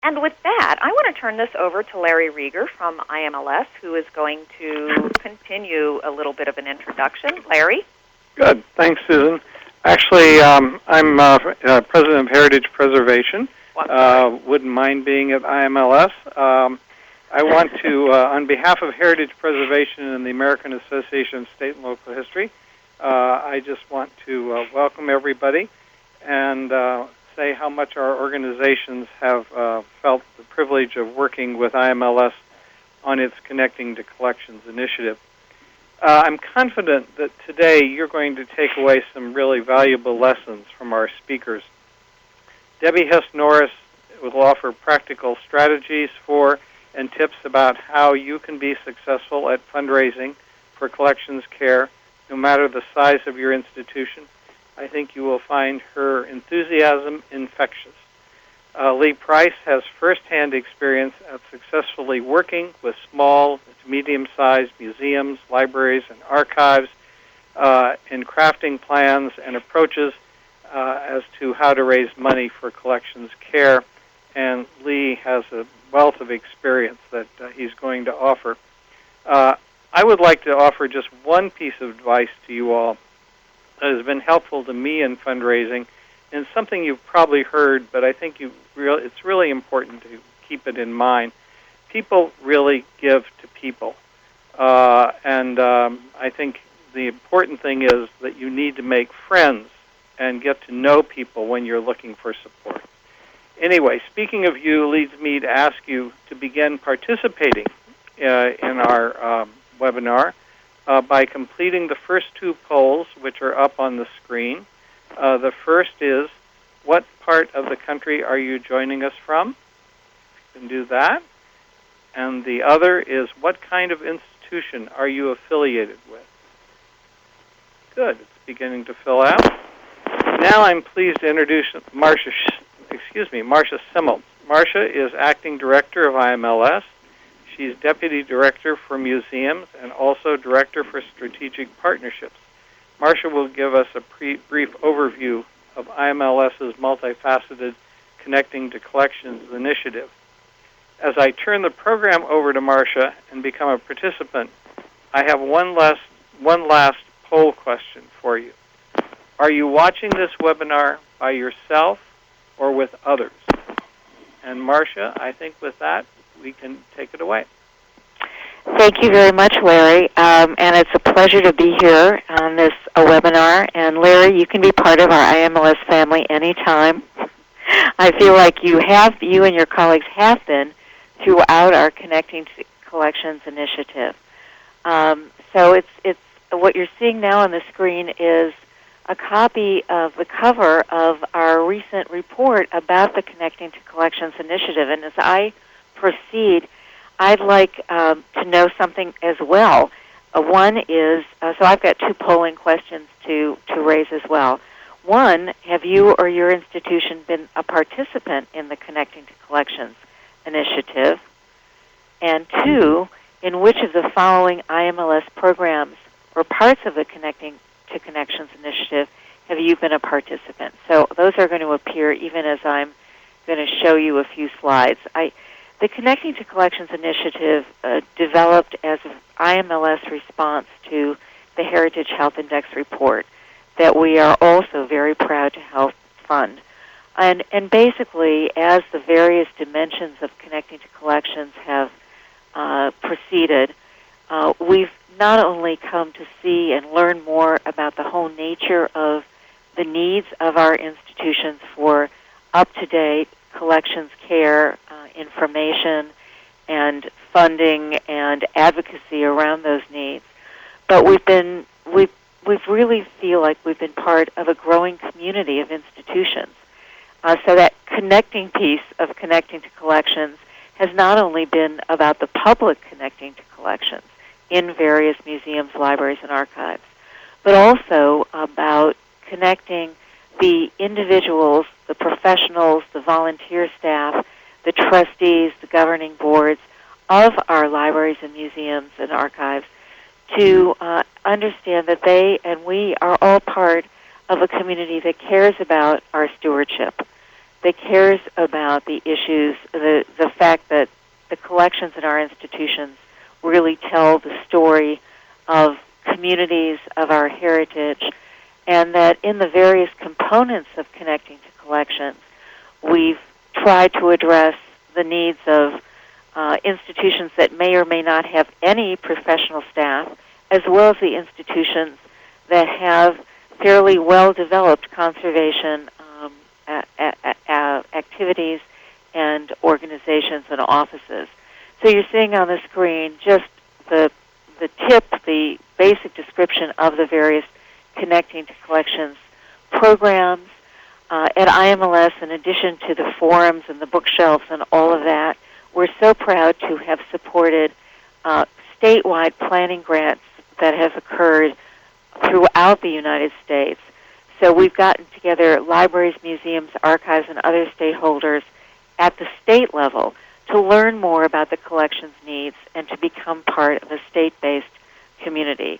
And with that, I want to turn this over to Larry Rieger from IMLS, who is going to continue a little bit of an introduction. Larry? Good. Thanks, Susan. Actually, I'm President of Heritage Preservation. Wouldn't mind being at IMLS. I want to, on behalf of Heritage Preservation and the American Association of State and Local History, I just want to welcome everybody and say how much our organizations have felt the privilege of working with IMLS on its Connecting to Collections initiative. I'm confident that today you're going to take away some really valuable lessons from our speakers. Debbie Hess Norris will offer practical strategies for and tips about how you can be successful at fundraising for collections care, no matter the size of your institution. I think you will find her enthusiasm infectious. Lee Price has firsthand experience at successfully working with small to medium-sized museums, libraries, and archives in crafting plans and approaches as to how to raise money for collections care. And Lee has a wealth of experience that he's going to offer. I would like to offer just one piece of advice to you all that has been helpful to me in fundraising, and something you've probably heard, but I think it's really important to keep it in mind. People really give to people, and I think the important thing is that you need to make friends and get to know people when you're looking for support. Anyway, speaking of you leads me to ask you to begin participating in our webinar by completing the first two polls, which are up on the screen. The first is, what part of the country are you joining us from? You can do that. And the other is, what kind of institution are you affiliated with? Good. It's beginning to fill out. Now I'm pleased to introduce Marcia Simmel. Marcia is Acting Director of IMLS. She's Deputy Director for Museums and also Director for Strategic Partnerships. Marcia will give us a brief overview of IMLS's multifaceted Connecting to Collections initiative. As I turn the program over to Marcia and become a participant, I have one last poll question for you. Are you watching this webinar by yourself or with others? And Marcia, I think with that, we can take it away. Thank you very much, Larry. And it's a pleasure to be here on this webinar. And Larry, you can be part of our IMLS family anytime. I feel like you and your colleagues have been throughout our Connecting to Collections initiative. So it's what you're seeing now on the screen is a copy of the cover of our recent report about the Connecting to Collections initiative. And as I proceed, I'd like to know something as well. One is, so I've got two polling questions to raise as well. One, have you or your institution been a participant in the Connecting to Collections initiative? And two, in which of the following IMLS programs or parts of the Connecting to Connections initiative have you been a participant? So those are going to appear even as I'm going to show you a few slides. The Connecting to Collections initiative developed as an IMLS response to the Heritage Health Index report that we are also very proud to help fund. And basically, as the various dimensions of Connecting to Collections have proceeded, we've not only come to see and learn more about the whole nature of the needs of our institutions for up-to-date collections care, information, and funding and advocacy around those needs, but we really feel like we've been part of a growing community of institutions. So that connecting piece of Connecting to Collections has not only been about the public connecting to collections in various museums, libraries, and archives, but also about connecting the individuals, the professionals, the volunteer staff, the trustees, the governing boards of our libraries and museums and archives to understand that they and we are all part of a community that cares about our stewardship, that cares about the issues, the fact that the collections in our institutions really tell the story of communities, of our heritage, and that in the various components of connecting to collections, we've tried to address the needs of institutions that may or may not have any professional staff, as well as the institutions that have fairly well-developed conservation activities and organizations and offices. So you're seeing on the screen just the basic description of the various Connecting to Collections programs. At IMLS, in addition to the forums and the bookshelves and all of that, we're so proud to have supported statewide planning grants that have occurred throughout the United States. So we've gotten together libraries, museums, archives, and other stakeholders at the state level to learn more about the collections needs and to become part of a state-based community.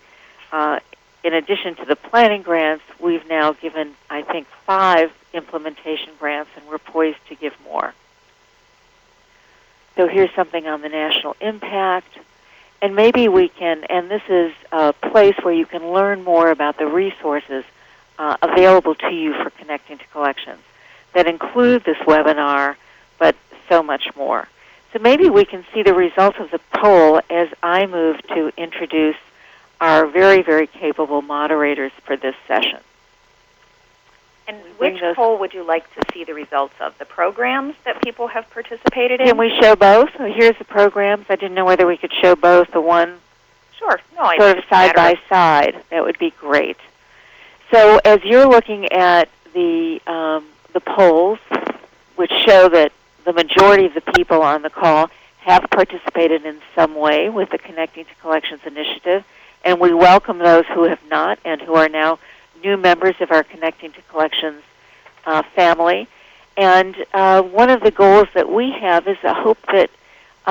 In addition to the planning grants, we've now given, I think, 5 implementation grants, and we're poised to give more. So here's something on the national impact. And maybe we can, and this is a place where you can learn more about the resources available to you for Connecting to Collections that include this webinar, but so much more. So maybe we can see the results of the poll as I move to introduce our very, very capable moderators for this session. And which poll would you like to see the results of? The programs that people have participated in? Can we show both? So here's the programs. I didn't know whether we could show both, the one sort of side by side. That would be great. So as you're looking at the polls, which show that the majority of the people on the call have participated in some way with the Connecting to Collections initiative, and we welcome those who have not and who are now new members of our Connecting to Collections family. And one of the goals that we have is a hope that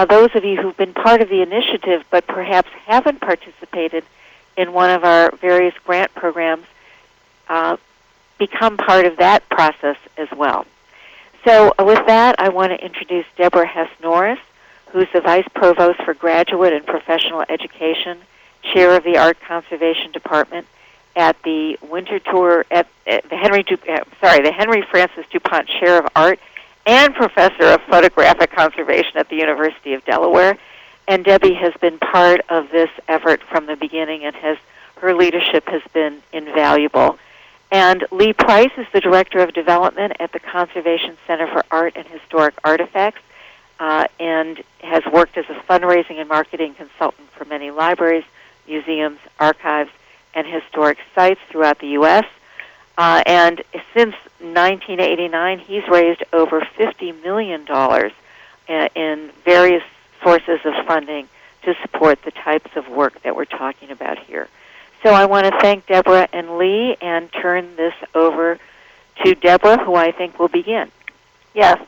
those of you who've been part of the initiative but perhaps haven't participated in one of our various grant programs become part of that process as well. So with that, I want to introduce Deborah Hess Norris, who's the Vice Provost for Graduate and Professional Education, Chair of the Art Conservation Department at the Winter Tour at the Henry Francis DuPont Chair of Art and Professor of Photographic Conservation at the University of Delaware. And Debbie has been part of this effort from the beginning, and her leadership has been invaluable. And Lee Price is the Director of Development at the Conservation Center for Art and Historic Artifacts, and has worked as a fundraising and marketing consultant for many libraries, museums, archives, and historic sites throughout the U.S. And since 1989, he's raised over $50 million in various sources of funding to support the types of work that we're talking about here. So I want to thank Deborah and Lee and turn this over to Deborah, who I think will begin. Yes.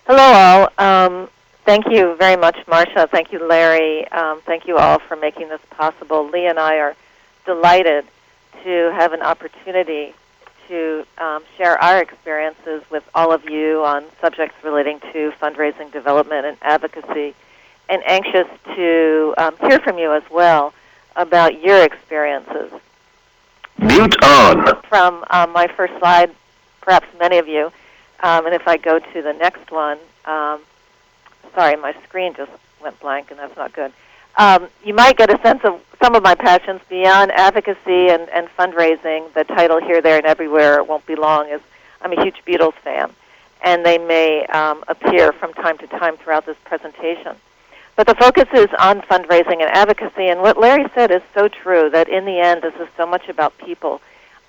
Hello, all. Thank you very much, Marcia. Thank you, Larry. Thank you all for making this possible. Lee and I are delighted to have an opportunity to share our experiences with all of you on subjects relating to fundraising, development, and advocacy, and anxious to hear from you as well about your experiences. Mute on. From my first slide, perhaps many of you, and if I go to the next one, sorry, my screen just went blank, and that's not good. You might get a sense of some of my passions beyond advocacy and fundraising. The title Here, There, and Everywhere won't be long, is I'm a huge Beatles fan, and they may appear from time to time throughout this presentation. But the focus is on fundraising and advocacy, and what Larry said is so true, that in the end, this is so much about people.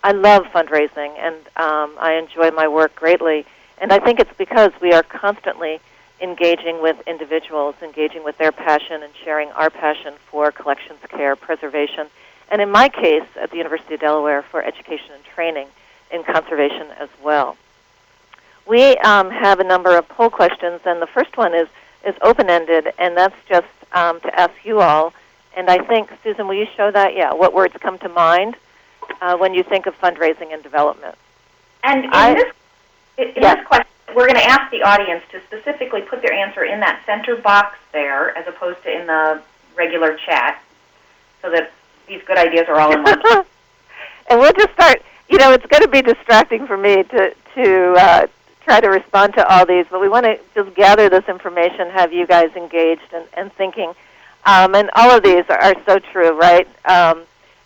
I love fundraising, and I enjoy my work greatly, and I think it's because we are constantly engaging with individuals, engaging with their passion, and sharing our passion for collections care, preservation, and in my case, at the University of Delaware, for education and training in conservation as well. We have a number of poll questions, and the first one is open-ended, and that's just to ask you all, and I think, Susan, will you show that? Yeah, what words come to mind when you think of fundraising and development? And in this question, we're going to ask the audience to specifically put their answer in that center box there, as opposed to in the regular chat, so that these good ideas are all in one place. And we'll just start. It's going to be distracting for me to try to respond to all these, but we want to just gather this information, have you guys engaged and thinking. And all of these are so true, right?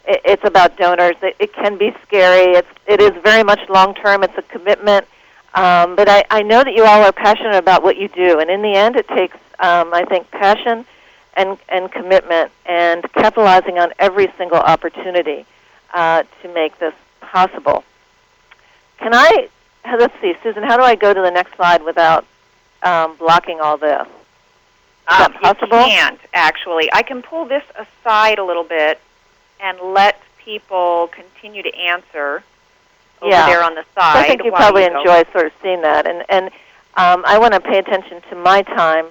It's about donors. It can be scary. It is very much long-term. It's a commitment. But I know that you all are passionate about what you do. And in the end, it takes, I think, passion and commitment and capitalizing on every single opportunity to make this possible. Let's see, Susan, how do I go to the next slide without blocking all this? Is that possible? You can't, actually. I can pull this aside a little bit and let people continue to answer over there on the side. I think you probably enjoy sort of seeing that. And I want to pay attention to my time,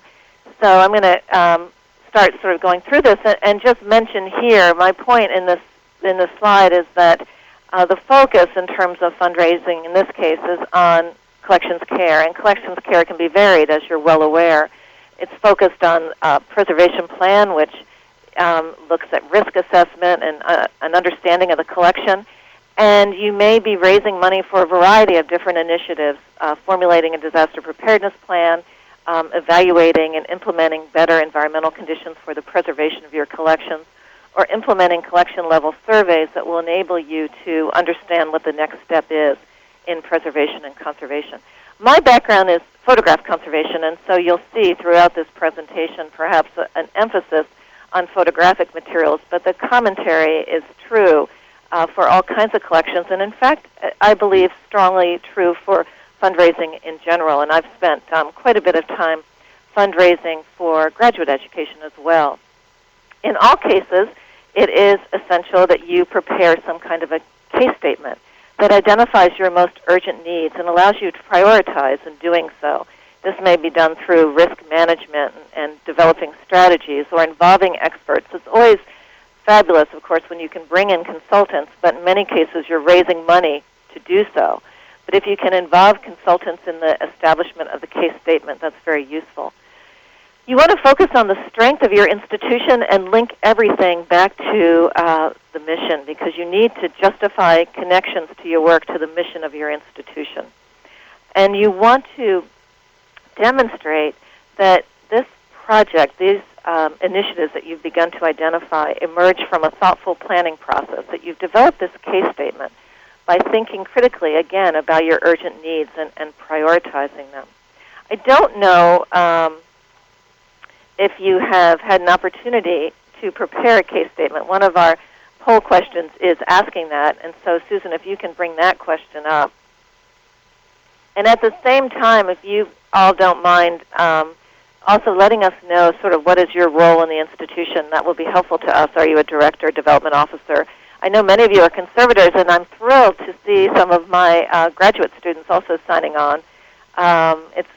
so I'm going to start sort of going through this and just mention here, my point in this slide is that the focus in terms of fundraising in this case is on collections care, and collections care can be varied, as you're well aware. It's focused on a preservation plan, which looks at risk assessment and an understanding of the collection. And you may be raising money for a variety of different initiatives, formulating a disaster preparedness plan, evaluating and implementing better environmental conditions for the preservation of your collections, or implementing collection-level surveys that will enable you to understand what the next step is in preservation and conservation. My background is photograph conservation, and so you'll see throughout this presentation perhaps an emphasis on photographic materials, but the commentary is true for all kinds of collections, and in fact, I believe strongly true for fundraising in general, and I've spent quite a bit of time fundraising for graduate education as well. In all cases, it is essential that you prepare some kind of a case statement that identifies your most urgent needs and allows you to prioritize in doing so. This may be done through risk management and developing strategies or involving experts. It's always fabulous, of course, when you can bring in consultants, but in many cases you're raising money to do so. But if you can involve consultants in the establishment of the case statement, that's very useful. You want to focus on the strength of your institution and link everything back to the mission, because you need to justify connections to your work to the mission of your institution. And you want to demonstrate that this project, these initiatives that you've begun to identify, emerge from a thoughtful planning process, that you've developed this case statement by thinking critically, again, about your urgent needs and prioritizing them. I don't know if you have had an opportunity to prepare a case statement. One of our poll questions is asking that, and so Susan, if you can bring that question up. And at the same time, if you all don't mind also letting us know sort of what is your role in the institution, that will be helpful to us. Are you a director, development officer? I know many of you are conservators, and I'm thrilled to see some of my graduate students also signing on.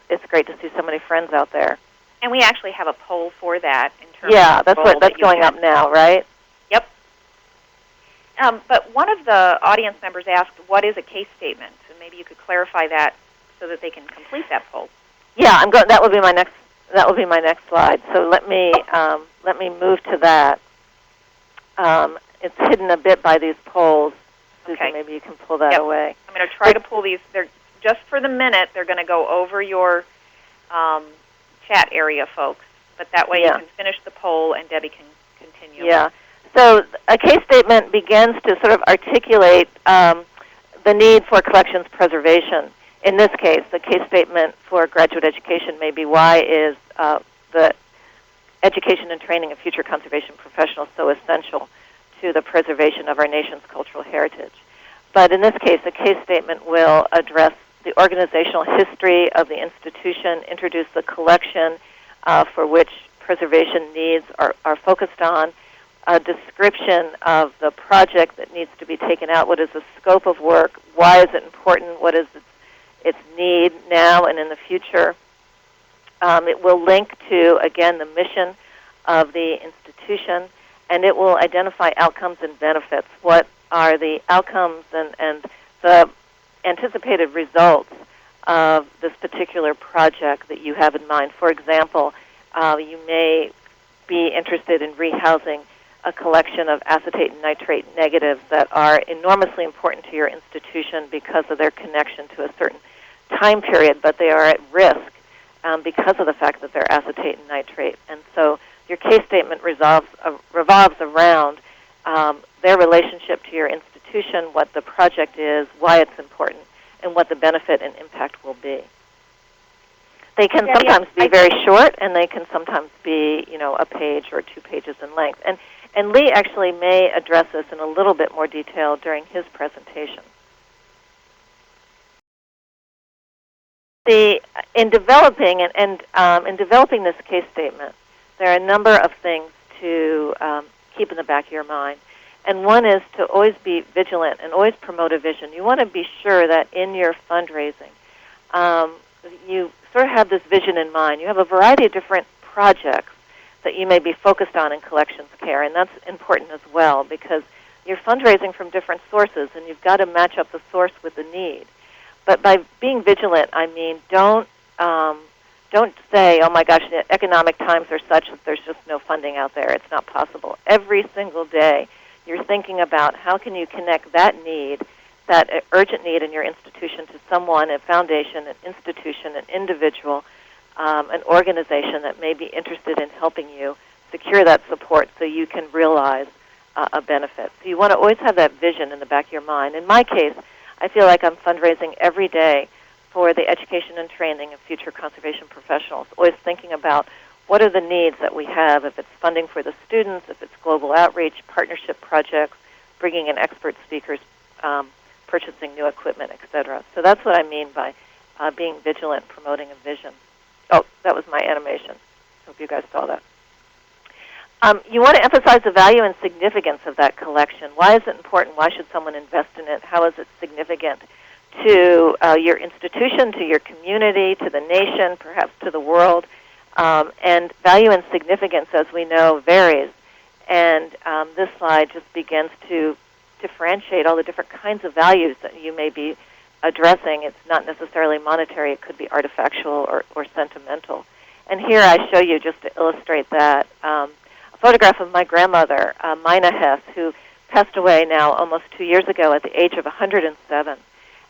It's great to see so many friends out there. And we actually have a poll for that in terms of that's going up now, right? Yep. But one of the audience members asked, "What is a case statement?" And maybe you could clarify that so that they can complete that poll. Yeah, that will be my next. That will be my next slide. So let me move to that. It's hidden a bit by these polls. Susan, okay. Maybe you can pull that away. I'm going to try to pull these. They're just for the minute. They're going to go over your chat area, folks. But that way you can finish the poll and Debbie can continue. Yeah. So a case statement begins to sort of articulate the need for collections preservation. In this case, the case statement for graduate education may be why is the education and training of future conservation professionals so essential to the preservation of our nation's cultural heritage. But in this case, the case statement will address the organizational history of the institution, introduce the collection for which preservation needs are focused on, a description of the project that needs to be taken out, what is the scope of work, why is it important, what is its need now and in the future. It will link to, again, the mission of the institution, and it will identify outcomes and benefits. What are the outcomes and the anticipated results of this particular project that you have in mind. For example, you may be interested in rehousing a collection of acetate and nitrate negatives that are enormously important to your institution because of their connection to a certain time period, but they are at risk because of the fact that they're acetate and nitrate. And so your case statement revolves around their relationship to your institution, what the project is, why it's important, and what the benefit and impact will be. They can sometimes be very short, and they can sometimes be, a page or 2 pages in length. And Lee actually may address this in a little bit more detail during his presentation. In developing this case statement, there are a number of things to keep in the back of your mind. And one is to always be vigilant and always promote a vision. You want to be sure that in your fundraising, you sort of have this vision in mind. You have a variety of different projects that you may be focused on in collections care, and that's important as well because you're fundraising from different sources, and you've got to match up the source with the need. But by being vigilant, I mean don't say, oh my gosh, the economic times are such that there's just no funding out there. It's not possible. Every single day, you're thinking about how can you connect that need, that urgent need in your institution to someone, a foundation, an institution, an individual, an organization that may be interested in helping you secure that support so you can realize a benefit. So you want to always have that vision in the back of your mind. In my case, I feel like I'm fundraising every day for the education and training of future conservation professionals, always thinking about what are the needs that we have, if it's funding for the students, if it's global outreach, partnership projects, bringing in expert speakers, purchasing new equipment, etc. So that's what I mean by being vigilant, promoting a vision. Oh, that was my animation. Hope you guys saw that. You want to emphasize the value and significance of that collection. Why is it important? Why should someone invest in it? How is it significant to your institution, to your community, to the nation, perhaps to the world? And value and significance, as we know, varies. And this slide just begins to differentiate all the different kinds of values that you may be addressing. It's not necessarily monetary. It could be artifactual or sentimental. And here I show you, just to illustrate that, a photograph of my grandmother, Mina Hess, who passed away now almost 2 years ago at the age of 107.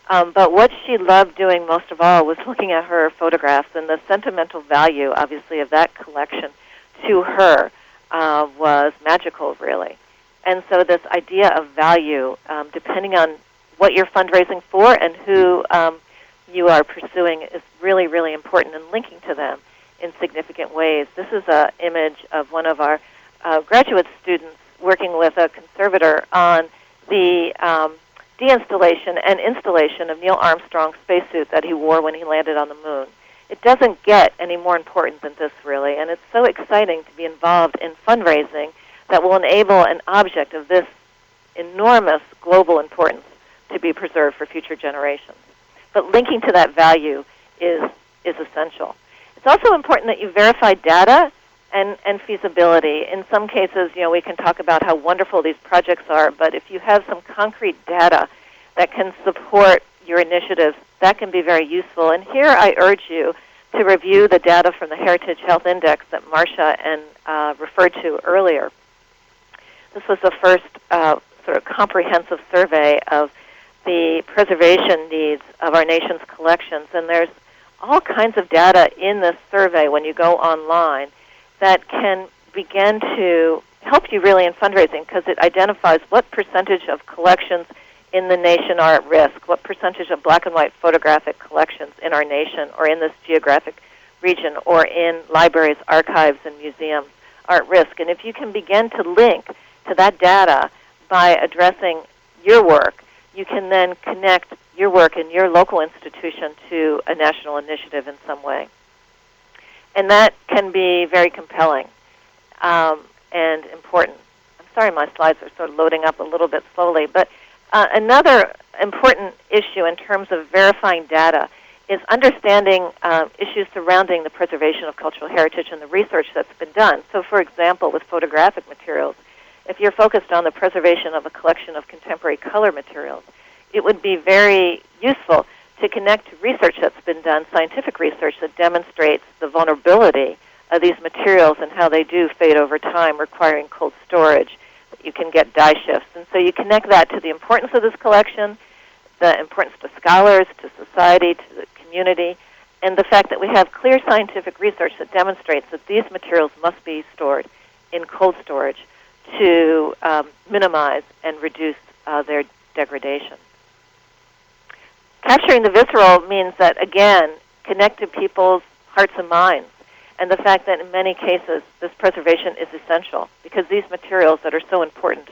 But what she loved doing most of all was looking at her photographs, and the sentimental value, obviously, of that collection to her was magical, really. And so this idea of value, depending on what you're fundraising for and who you are pursuing, is really, really important, and linking to them in significant ways. This is an image of one of our graduate students working with a conservator on the deinstallation and installation of Neil Armstrong's spacesuit that he wore when he landed on the moon. It doesn't get any more important than this, really, and it's so exciting to be involved in fundraising that will enable an object of this enormous global importance to be preserved for future generations. But linking to that value is essential. It's also important that you verify data and feasibility. In some cases, we can talk about how wonderful these projects are, but if you have some concrete data that can support your initiatives, that can be very useful. And here I urge you to review the data from the Heritage Health Index that Marcia referred to earlier. This was the first sort of comprehensive survey of the preservation needs of our nation's collections, and there's all kinds of data in this survey when you go online that can begin to help you really in fundraising, because it identifies what percentage of collections in the nation are at risk, what percentage of black and white photographic collections in our nation or in this geographic region or in libraries, archives, and museums are at risk. And if you can begin to link to that data by addressing your work, you can then connect your work in your local institution to a national initiative in some way. And that can be very compelling and important. I'm sorry, my slides are sort of loading up a little bit slowly, but another important issue in terms of verifying data is understanding issues surrounding the preservation of cultural heritage and the research that's been done. So, for example, with photographic materials, if you're focused on the preservation of a collection of contemporary color materials, it would be very useful to connect to research that's been done, scientific research that demonstrates the vulnerability of these materials and how they do fade over time, requiring cold storage. You can get dye shifts. And so you connect that to the importance of this collection, the importance to scholars, to society, to the community, and the fact that we have clear scientific research that demonstrates that these materials must be stored in cold storage to minimize and reduce their degradation. Capturing the visceral means that, again, connect to people's hearts and minds, and the fact that in many cases this preservation is essential because these materials that are so important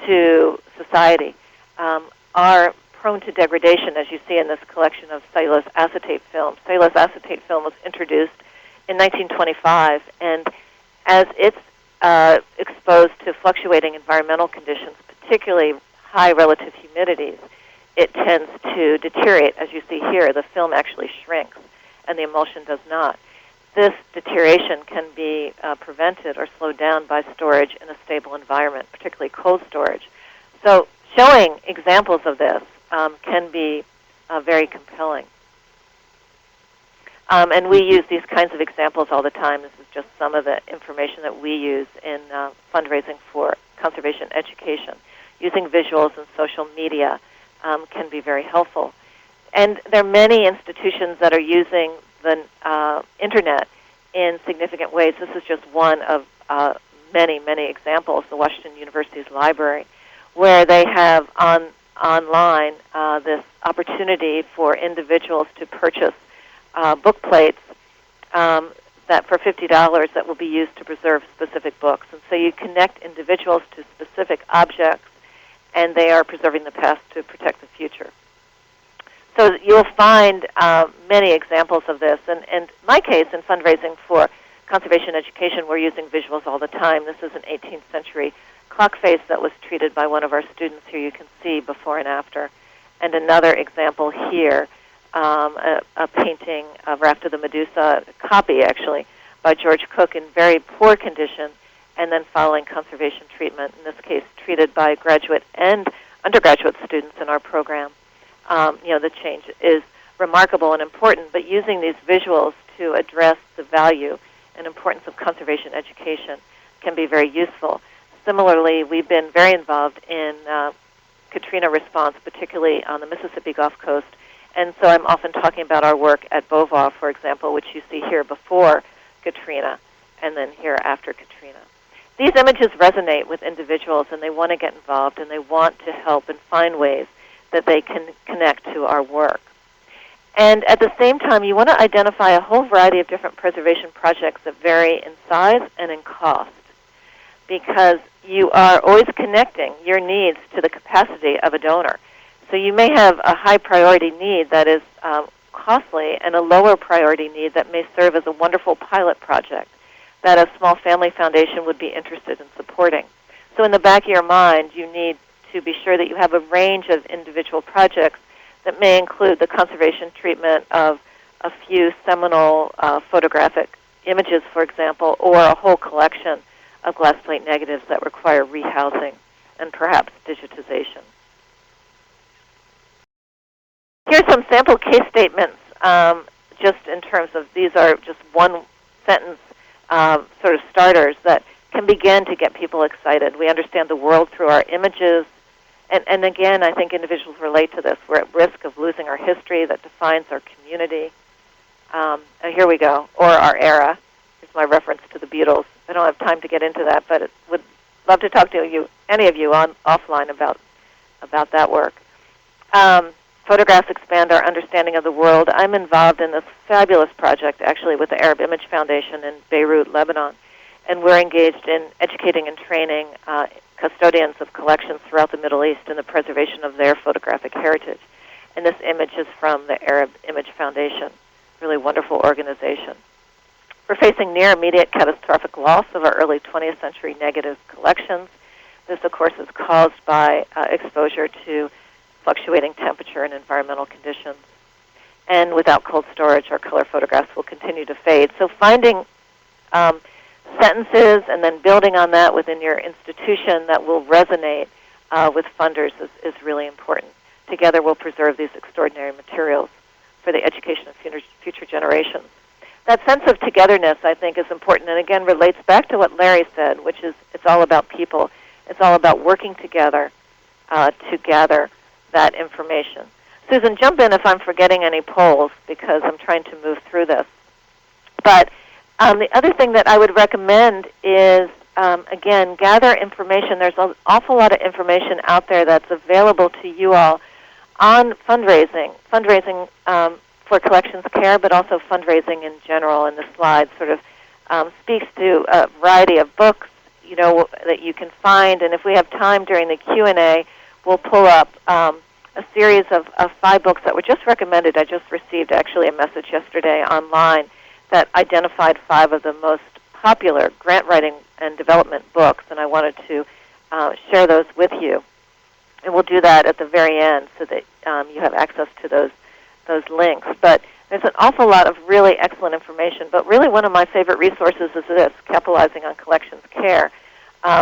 to society are prone to degradation, as you see in this collection of cellulose acetate film. Cellulose acetate film was introduced in 1925, and as it's exposed to fluctuating environmental conditions, particularly high relative humidities, it tends to deteriorate. As you see here, the film actually shrinks, and the emulsion does not. This deterioration can be prevented or slowed down by storage in a stable environment, particularly cold storage. So showing examples of this can be very compelling. And we use these kinds of examples all the time. This is just some of the information that we use in fundraising for conservation education. Using visuals and social media can be very helpful. And there are many institutions that are using the Internet in significant ways. This is just one of many, many examples, the Washington University's library, where they have online this opportunity for individuals to purchase book plates that for $50 that will be used to preserve specific books. And so you connect individuals to specific objects, and they are preserving the past to protect the future. So you'll find many examples of this. And in my case, in fundraising for conservation education, we're using visuals all the time. This is an 18th century clock face that was treated by one of our students here. You can see before and after. And another example here, a painting of Raft of the Medusa, a copy actually, by George Cook in very poor condition, and then following conservation treatment, in this case treated by graduate and undergraduate students in our program. The change is remarkable and important, but using these visuals to address the value and importance of conservation education can be very useful. Similarly, we've been very involved in Katrina response, particularly on the Mississippi Gulf Coast, and so I'm often talking about our work at Beauvoir, for example, which you see here before Katrina and then here after Katrina. These images resonate with individuals, and they want to get involved, and they want to help and find ways that they can connect to our work. And at the same time, you want to identify a whole variety of different preservation projects that vary in size and in cost, because you are always connecting your needs to the capacity of a donor. So you may have a high priority need that is costly and a lower priority need that may serve as a wonderful pilot project that a small family foundation would be interested in supporting. So in the back of your mind, you need to be sure that you have a range of individual projects that may include the conservation treatment of a few seminal photographic images, for example, or a whole collection of glass plate negatives that require rehousing and perhaps digitization. Here's some sample case statements, just in terms of these are just one sentence sort of starters that can begin to get people excited. We understand the world through our images. And again, I think individuals relate to this. We're at risk of losing our history that defines our community. Here we go. Or our era. Here's my reference to the Beatles. I don't have time to get into that, but would love to talk to you, any of you, offline about that work. Photographs expand our understanding of the world. I'm involved in this fabulous project, actually, with the Arab Image Foundation in Beirut, Lebanon. And we're engaged in educating and training custodians of collections throughout the Middle East in the preservation of their photographic heritage. And this image is from the Arab Image Foundation, really wonderful organization. We're facing near immediate catastrophic loss of our early 20th century negative collections. This, of course, is caused by exposure to fluctuating temperature and environmental conditions. And without cold storage, our color photographs will continue to fade. So finding sentences and then building on that within your institution that will resonate with funders is really important. Together we'll preserve these extraordinary materials for the education of future generations. That sense of togetherness, I think, is important, and again relates back to what Larry said, which is it's all about people. It's all about working together to gather that information. Susan, jump in if I'm forgetting any polls, because I'm trying to move through this. But the other thing that I would recommend is, again, gather information. There's an awful lot of information out there that's available to you all on fundraising for collections care, but also fundraising in general. And the slide sort of speaks to a variety of books, that you can find. And if we have time during the Q&A, we'll pull up a series of 5 books that were just recommended. I just received actually a message yesterday online that identified 5 of the most popular grant writing and development books, and I wanted to share those with you. And we'll do that at the very end so that you have access to those links. But there's an awful lot of really excellent information. But really one of my favorite resources is this, Capitalizing on Collections Care,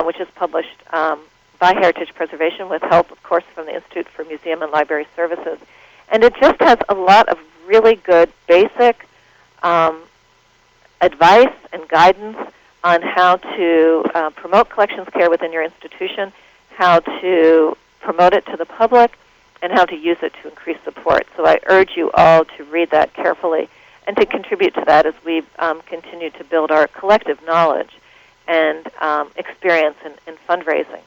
which is published by Heritage Preservation with help, of course, from the Institute for Museum and Library Services. And it just has a lot of really good basic advice and guidance on how to promote collections care within your institution, how to promote it to the public, and how to use it to increase support. So I urge you all to read that carefully and to contribute to that as we continue to build our collective knowledge and experience in fundraising.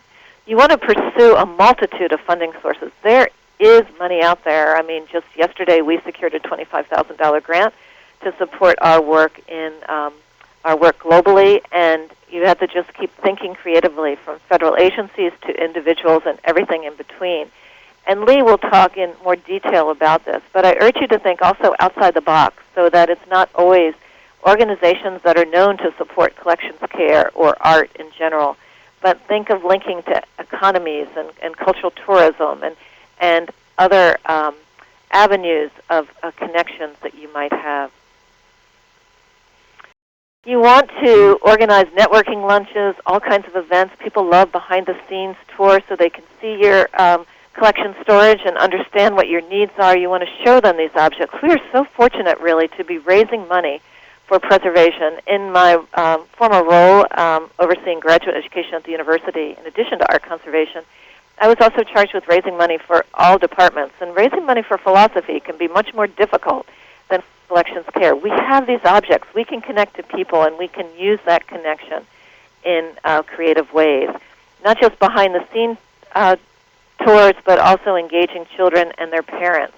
You want to pursue a multitude of funding sources. There is money out there. I mean, just yesterday we secured a $25,000 grant to support our work globally, and you have to just keep thinking creatively, from federal agencies to individuals and everything in between. And Lee will talk in more detail about this, but I urge you to think also outside the box so that it's not always organizations that are known to support collections care or art in general, but think of linking to economies and cultural tourism and other avenues of connections that you might have. You want to organize networking lunches, all kinds of events. People love behind-the-scenes tours so they can see your collection storage and understand what your needs are. You want to show them these objects. We are so fortunate, really, to be raising money for preservation. In my former role overseeing graduate education at the university, in addition to art conservation, I was also charged with raising money for all departments. And raising money for philosophy can be much more difficult than collections care. We have these objects. We can connect to people, and we can use that connection in creative ways. Not just behind-the-scenes tours, but also engaging children and their parents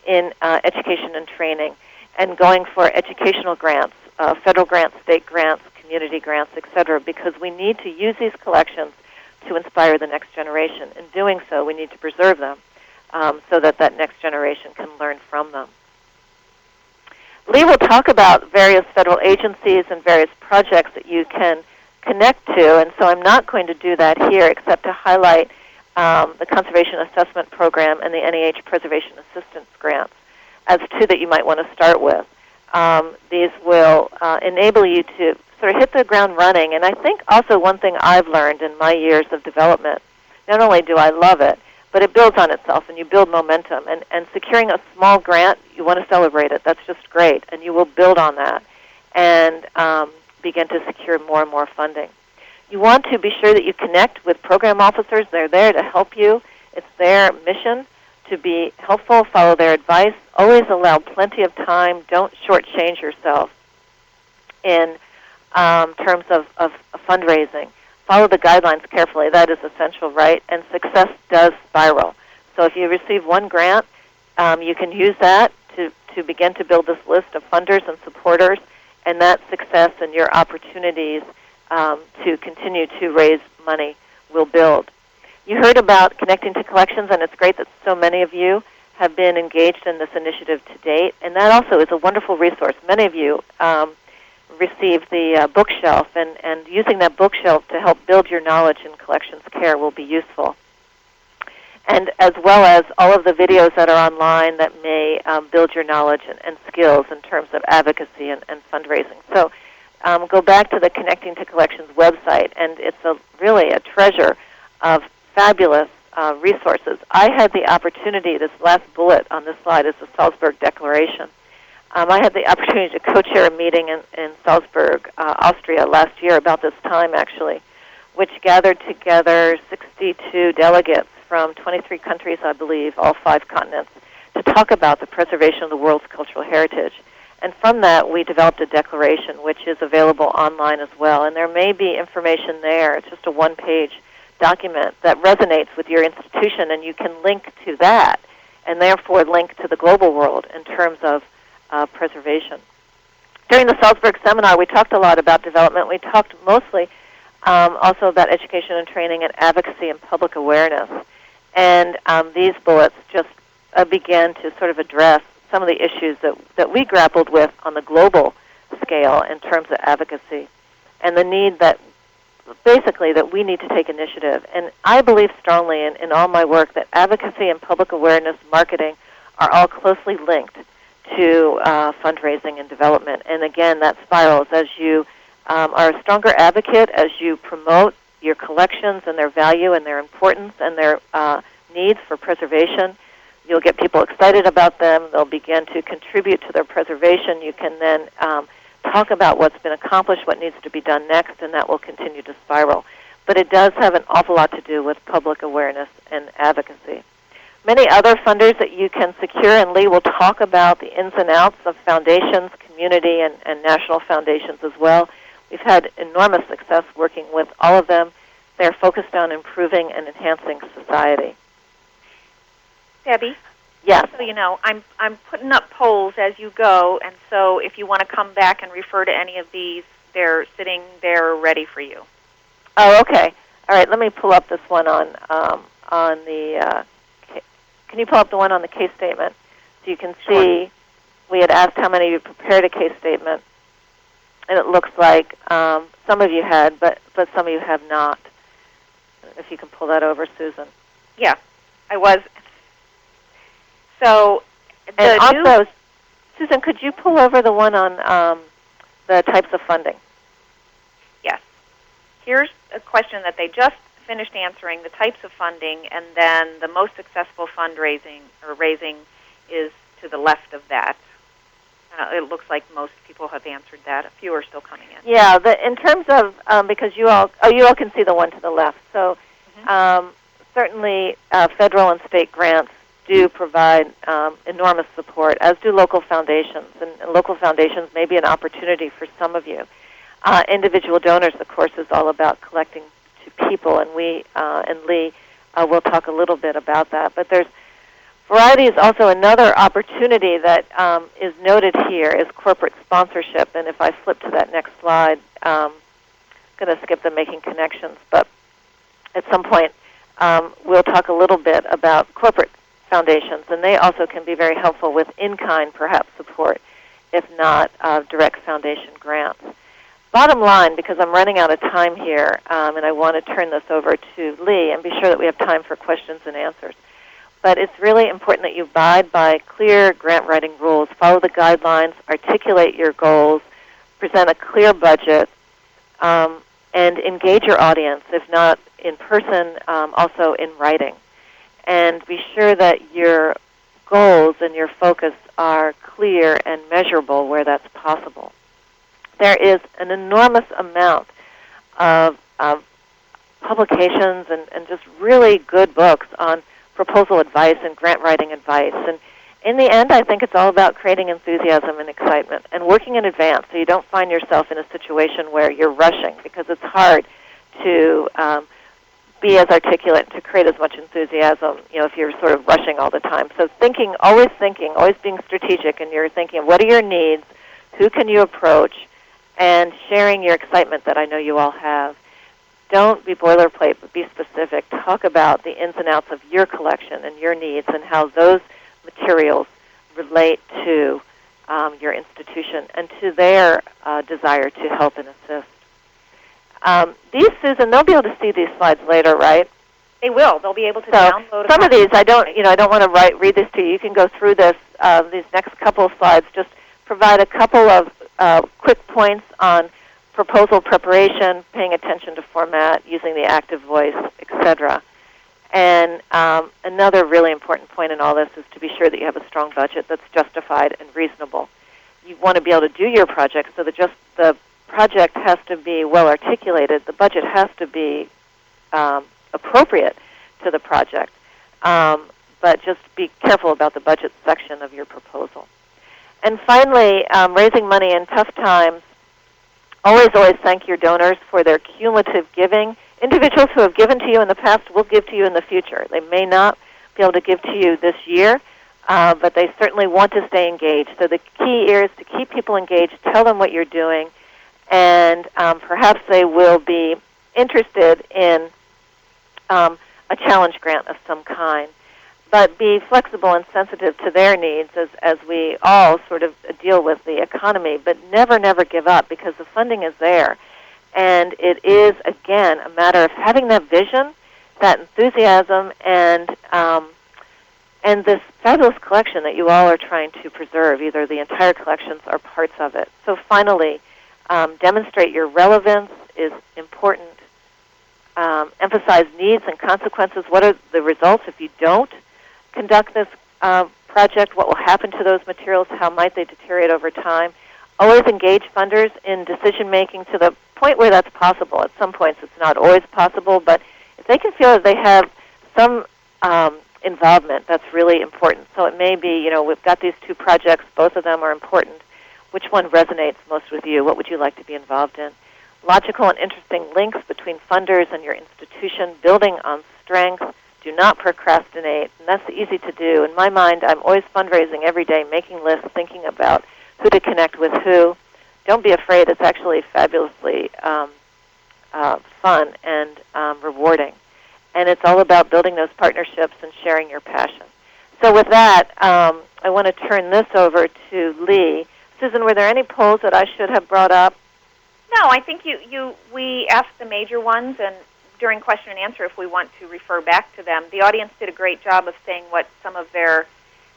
in education and training, and going for educational grants, federal grants, state grants, community grants, etc., because we need to use these collections to inspire the next generation. In doing so, we need to preserve them so that that next generation can learn from them. Lee will talk about various federal agencies and various projects that you can connect to, and so I'm not going to do that here except to highlight the Conservation Assessment Program and the NEH Preservation Assistance Grants as 2 that you might want to start with. These will enable you to sort of hit the ground running, and I think also one thing I've learned in my years of development, not only do I love it, but it builds on itself, and you build momentum. And securing a small grant, you want to celebrate it. That's just great, and you will build on that and begin to secure more and more funding. You want to be sure that you connect with program officers. They're there to help you. It's their mission to be helpful, follow their advice. Always allow plenty of time. Don't shortchange yourself in terms of fundraising. Follow the guidelines carefully. That is essential, right? And success does spiral. So if you receive one grant, you can use that to begin to build this list of funders and supporters, and that success and your opportunities to continue to raise money will build. You heard about connecting to collections, and it's great that so many of you have been engaged in this initiative to date, and that also is a wonderful resource. Many of you received the bookshelf, and using that bookshelf to help build your knowledge in collections care will be useful. And as well as all of the videos that are online that may build your knowledge and skills in terms of advocacy and fundraising. So go back to the Connecting to Collections website, and it's really a treasure of fabulous resources. I had the opportunity, this last bullet on this slide is the Salzburg Declaration. I had the opportunity to co-chair a meeting in Salzburg, Austria last year, about this time actually, which gathered together 62 delegates from 23 countries, I believe, all 5 continents, to talk about the preservation of the world's cultural heritage. And from that, we developed a declaration, which is available online as well. And there may be information there. It's just a one-page document that resonates with your institution, and you can link to that, and therefore link to the global world in terms of preservation. During the Salzburg seminar, we talked a lot about development. We talked mostly also about education and training and advocacy and public awareness. And these bullets just began to sort of address some of the issues that we grappled with on the global scale in terms of advocacy and the need that basically that we need to take initiative. And I believe strongly in all my work that advocacy and public awareness marketing are all closely linked to fundraising and development. And again, that spirals as you are a stronger advocate, as you promote your collections and their value and their importance and their needs for preservation. You'll get people excited about them. They'll begin to contribute to their preservation. You can then talk about what's been accomplished, what needs to be done next, and that will continue to spiral. But it does have an awful lot to do with public awareness and advocacy. Many other funders that you can secure, and Lee will talk about the ins and outs of foundations, community, and national foundations as well. We've had enormous success working with all of them. They're focused on improving and enhancing society. Debbie? Yes. So you know, I'm putting up polls as you go, and so if you want to come back and refer to any of these, they're sitting there ready for you. Oh, okay. All right, let me pull up this one on the... Can you pull up the one on the case statement? So you can see we had asked how many of you prepared a case statement, and it looks like some of you had, but some of you have not. If you can pull that over, Susan. Yeah, I was. So, and also, Susan, could you pull over the one on the types of funding? Yes. Here's a question that they just finished answering, the types of funding, and then the most successful fundraising or raising is to the left of that. It looks like most people have answered that. A few are still coming in. Yeah, in terms of, because you all can see the one to the left. So certainly federal and state grants do provide enormous support, as do local foundations. And local foundations may be an opportunity for some of you. Individual donors, of course, is all about collecting to people, and we and Lee will talk a little bit about that. But there's variety is also another opportunity that is noted here is corporate sponsorship. And if I flip to that next slide, I'm going to skip the making connections, but at some point we'll talk a little bit about corporate foundations, and they also can be very helpful with in-kind, perhaps, support, if not direct foundation grants. Bottom line, because I'm running out of time here, and I want to turn this over to Lee and be sure that we have time for questions and answers. But it's really important that you abide by clear grant writing rules, follow the guidelines, articulate your goals, present a clear budget, and engage your audience, if not in person, also in writing. And be sure that your goals and your focus are clear and measurable where that's possible. There is an enormous amount of publications and just really good books on proposal advice and grant writing advice. And in the end, I think it's all about creating enthusiasm and excitement and working in advance so you don't find yourself in a situation where you're rushing, because it's hard to be as articulate, to create as much enthusiasm, if you're sort of rushing all the time. So always being strategic, and you're thinking, what are your needs, who can you approach, and sharing your excitement that I know you all have. Don't be boilerplate, but be specific. Talk about the ins and outs of your collection and your needs and how those materials relate to your institution and to their desire to help and assist. These, Susan, they'll be able to see these slides later, right? They will. They'll be able to download some of these. I don't want to read this to you. You can go through this. These next couple of slides just provide a couple of quick points on proposal preparation, paying attention to format, using the active voice, etc. And another really important point in all this is to be sure that you have a strong budget that's justified and reasonable. You want to be able to do your project so that just the project has to be well articulated. The budget has to be appropriate to the project. But just be careful about the budget section of your proposal. And finally, raising money in tough times. Always thank your donors for their cumulative giving. Individuals who have given to you in the past will give to you in the future. They may not be able to give to you this year, but they certainly want to stay engaged. So the key is to keep people engaged, tell them what you're doing, and perhaps they will be interested in a challenge grant of some kind. But be flexible and sensitive to their needs as we all sort of deal with the economy, but never give up because the funding is there. And it is, again, a matter of having that vision, that enthusiasm, and this fabulous collection that you all are trying to preserve, either the entire collections or parts of it. So finally, demonstrate your relevance is important. Emphasize needs and consequences. What are the results if you don't conduct this project? What will happen to those materials? How might they deteriorate over time? Always engage funders in decision-making to the point where that's possible. At some points it's not always possible, but if they can feel that they have some involvement, that's really important. So it may be, we've got these two projects, both of them are important. Which one resonates most with you? What would you like to be involved in? Logical and interesting links between funders and your institution, building on strength. Do not procrastinate, and that's easy to do. In my mind, I'm always fundraising every day, making lists, thinking about who to connect with who. Don't be afraid. It's actually fabulously fun and rewarding. And it's all about building those partnerships and sharing your passion. So with that, I want to turn this over to Lee. Susan, were there any polls that I should have brought up? No, I think we asked the major ones, and during question and answer, if we want to refer back to them. The audience did a great job of saying what some of their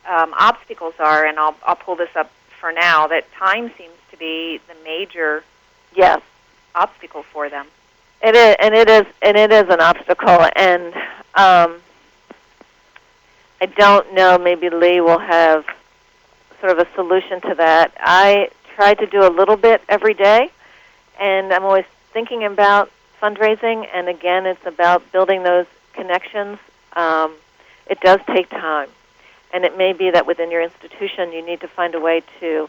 obstacles are, and I'll pull this up for now, that time seems to be the major obstacle for them. It is, and it is an obstacle, and I don't know, maybe Lee will have sort of a solution to that. I try to do a little bit every day, and I'm always thinking about fundraising, and again, it's about building those connections. It does take time, and it may be that within your institution you need to find a way to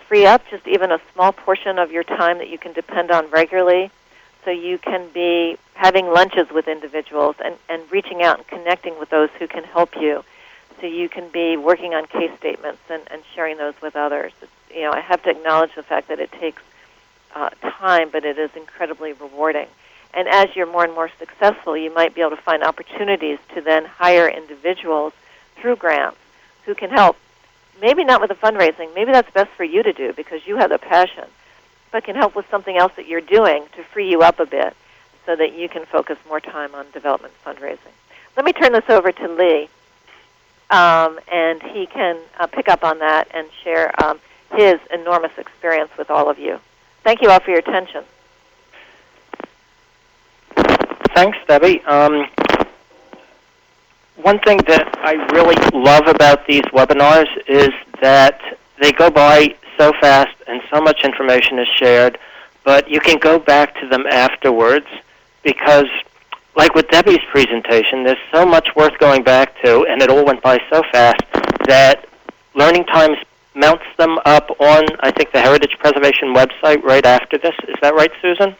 free up just even a small portion of your time that you can depend on regularly, so you can be having lunches with individuals and reaching out and connecting with those who can help you, so you can be working on case statements and sharing those with others. I have to acknowledge the fact that it takes time, but it is incredibly rewarding. And as you're more and more successful, you might be able to find opportunities to then hire individuals through grants who can help. Maybe not with the fundraising. Maybe that's best for you to do because you have the passion, but can help with something else that you're doing to free you up a bit so that you can focus more time on development fundraising. Let me turn this over to Lee, and he can pick up on that and share his enormous experience with all of you. Thank you all for your attention. Thanks, Debbie. One thing that I really love about these webinars is that they go by so fast and so much information is shared, but you can go back to them afterwards because, like with Debbie's presentation, there's so much worth going back to, and it all went by so fast that Learning Times mounts them up on, I think, the Heritage Preservation website right after this. Is that right, Susan?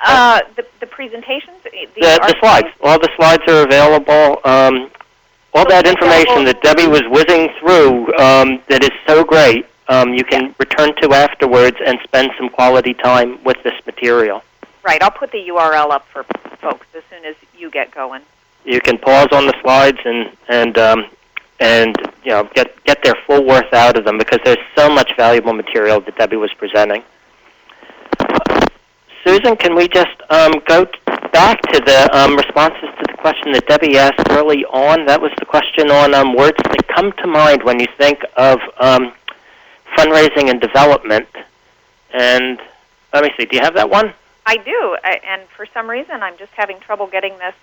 The presentations? The slides. All the slides are available. All that information that Debbie was whizzing through that is so great, you can return to afterwards and spend some quality time with this material. Right. I'll put the URL up for folks as soon as you get going. You can pause on the slides and get their full worth out of them because there's so much valuable material that Debbie was presenting. Susan, can we just go back to the responses to the question that Debbie asked early on? That was the question on words that come to mind when you think of fundraising and development. And let me see, do you have that one? I do, and for some reason I'm just having trouble getting this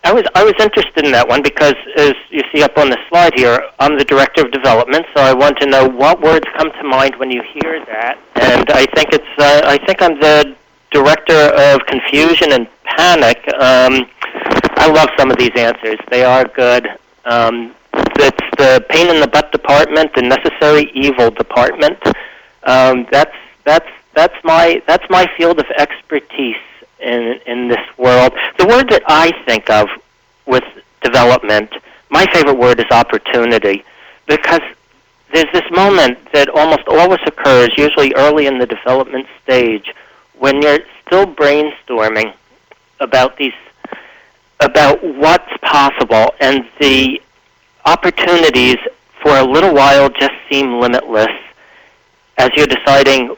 I was interested in that one because, as you see up on the slide here, I'm the director of development, so I want to know what words come to mind when you hear that. And I think I'm the director of confusion and panic. I love some of these answers; they are good. It's the pain in the butt department, the necessary evil department. That's my field of expertise in this world. The word that I think of with development, my favorite word is opportunity, because there's this moment that almost always occurs, usually early in the development stage, when you're still brainstorming about what's possible, and the opportunities for a little while just seem limitless as you're deciding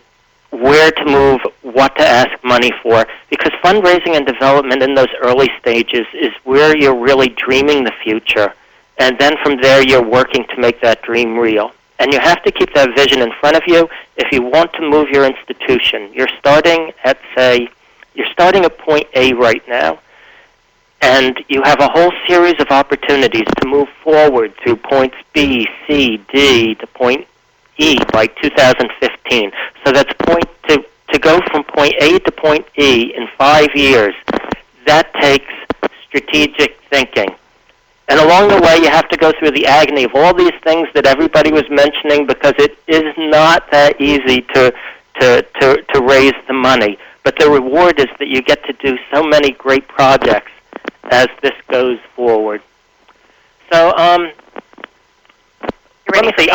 where to move, what to ask money for, because fundraising and development in those early stages is where you're really dreaming the future, and then from there you're working to make that dream real. And you have to keep that vision in front of you if you want to move your institution. You're starting at point A right now, and you have a whole series of opportunities to move forward through points B, C, D to point E by 2015. So that's to go from point A to point E in 5 years. That takes strategic thinking. And along the way, you have to go through the agony of all these things that everybody was mentioning, because it is not that easy to raise the money. But the reward is that you get to do so many great projects as this goes forward. So, let me see.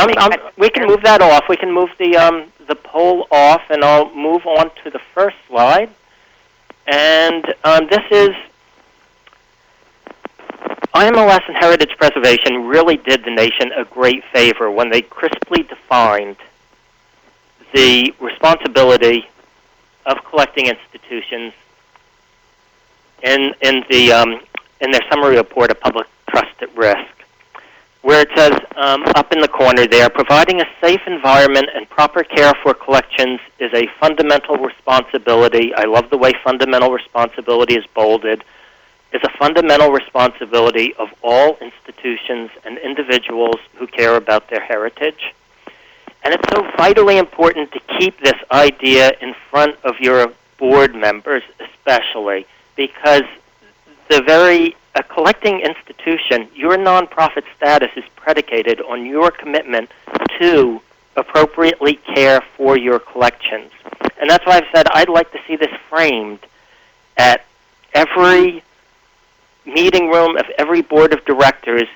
We can move that off. We can move the poll off, and I'll move on to the first slide. And this is IMLS and Heritage Preservation really did the nation a great favor when they crisply defined the responsibility of collecting institutions in their summary report of Public Trust at Risk, where it says up in the corner there, providing a safe environment and proper care for collections is a fundamental responsibility. I love the way fundamental responsibility is bolded. Is a fundamental responsibility of all institutions and individuals who care about their heritage. And it's so vitally important to keep this idea in front of your board members, especially, because a collecting institution, your nonprofit status is predicated on your commitment to appropriately care for your collections. And that's why I've said I'd like to see this framed at every meeting room of every board of directors,